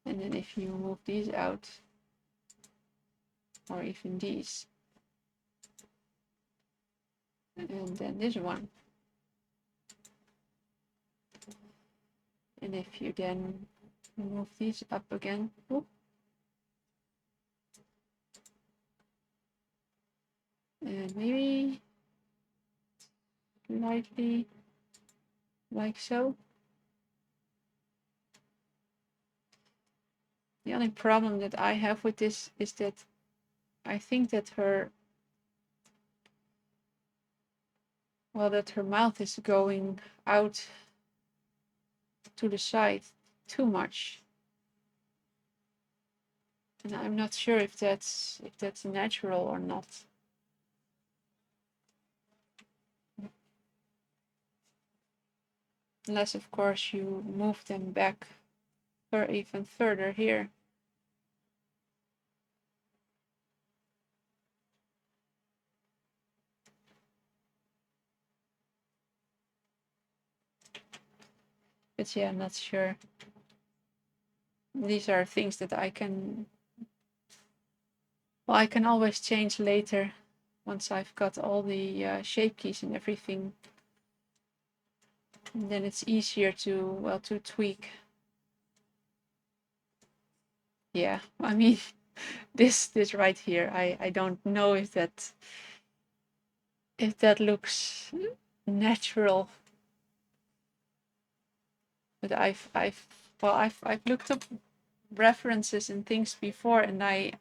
and then if you move these out, or even these, and then this one, and if you then move these up again, whoop, and maybe lightly like so. The only problem that I have with this is that I think that her mouth is going out to the side too much. And I'm not sure if that's natural or not. Unless of course you move them back or even further here. But yeah, I'm not sure. These are things that I can always change later once I've got all the shape keys and everything. And then it's easier to tweak. Yeah, I mean, this right here, I don't know if that looks natural. But I've looked up references and things before, and I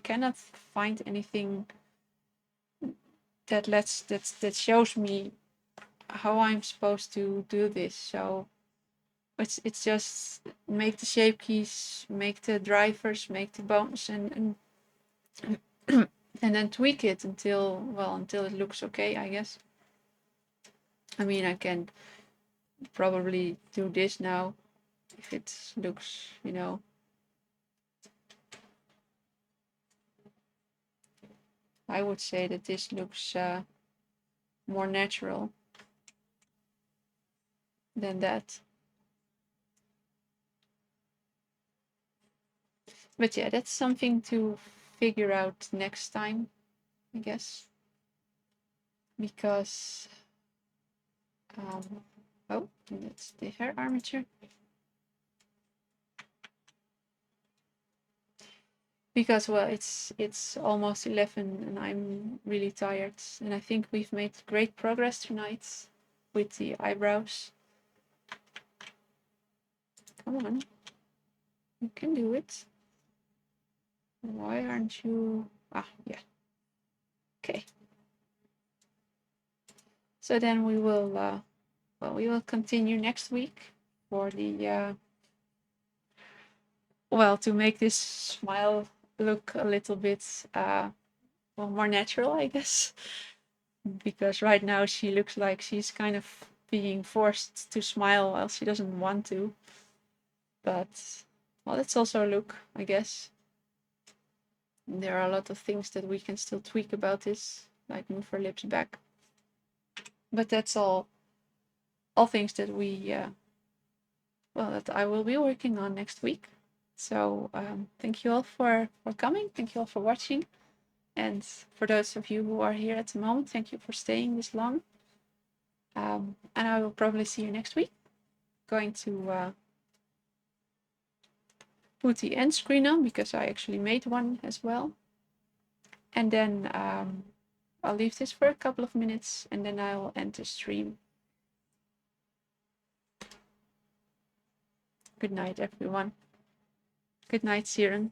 cannot find anything that shows me how I'm supposed to do this. So it's just make the shape keys, make the drivers, make the bones, and and then tweak it until it looks okay, I guess. I mean, I can probably do this now if it looks, I would say that this looks more natural than that. But yeah, that's something to figure out next time, I guess. Because, oh, that's the hair armature. Because, well, it's almost 11 and I'm really tired. And I think we've made great progress tonight with the eyebrows. Come on, you can do it. Why aren't you? Ah, yeah. Okay. So then we will, well, we will continue next week for the, well, to make this smile look a little bit, well, more natural, I guess. Because right now she looks like she's kind of being forced to smile while she doesn't want to. But, well, that's also a look, I guess. There are a lot of things that we can still tweak about this, like move her lips back. But that's all things that we, well, that I will be working on next week. So thank you all for coming. Thank you all for watching. And for those of you who are here at the moment, thank you for staying this long. And I will probably see you next week. Going to put the end screen on because I actually made one as well. And then I'll leave this for a couple of minutes and then I will end the stream. Good night, everyone. Good night, Siren.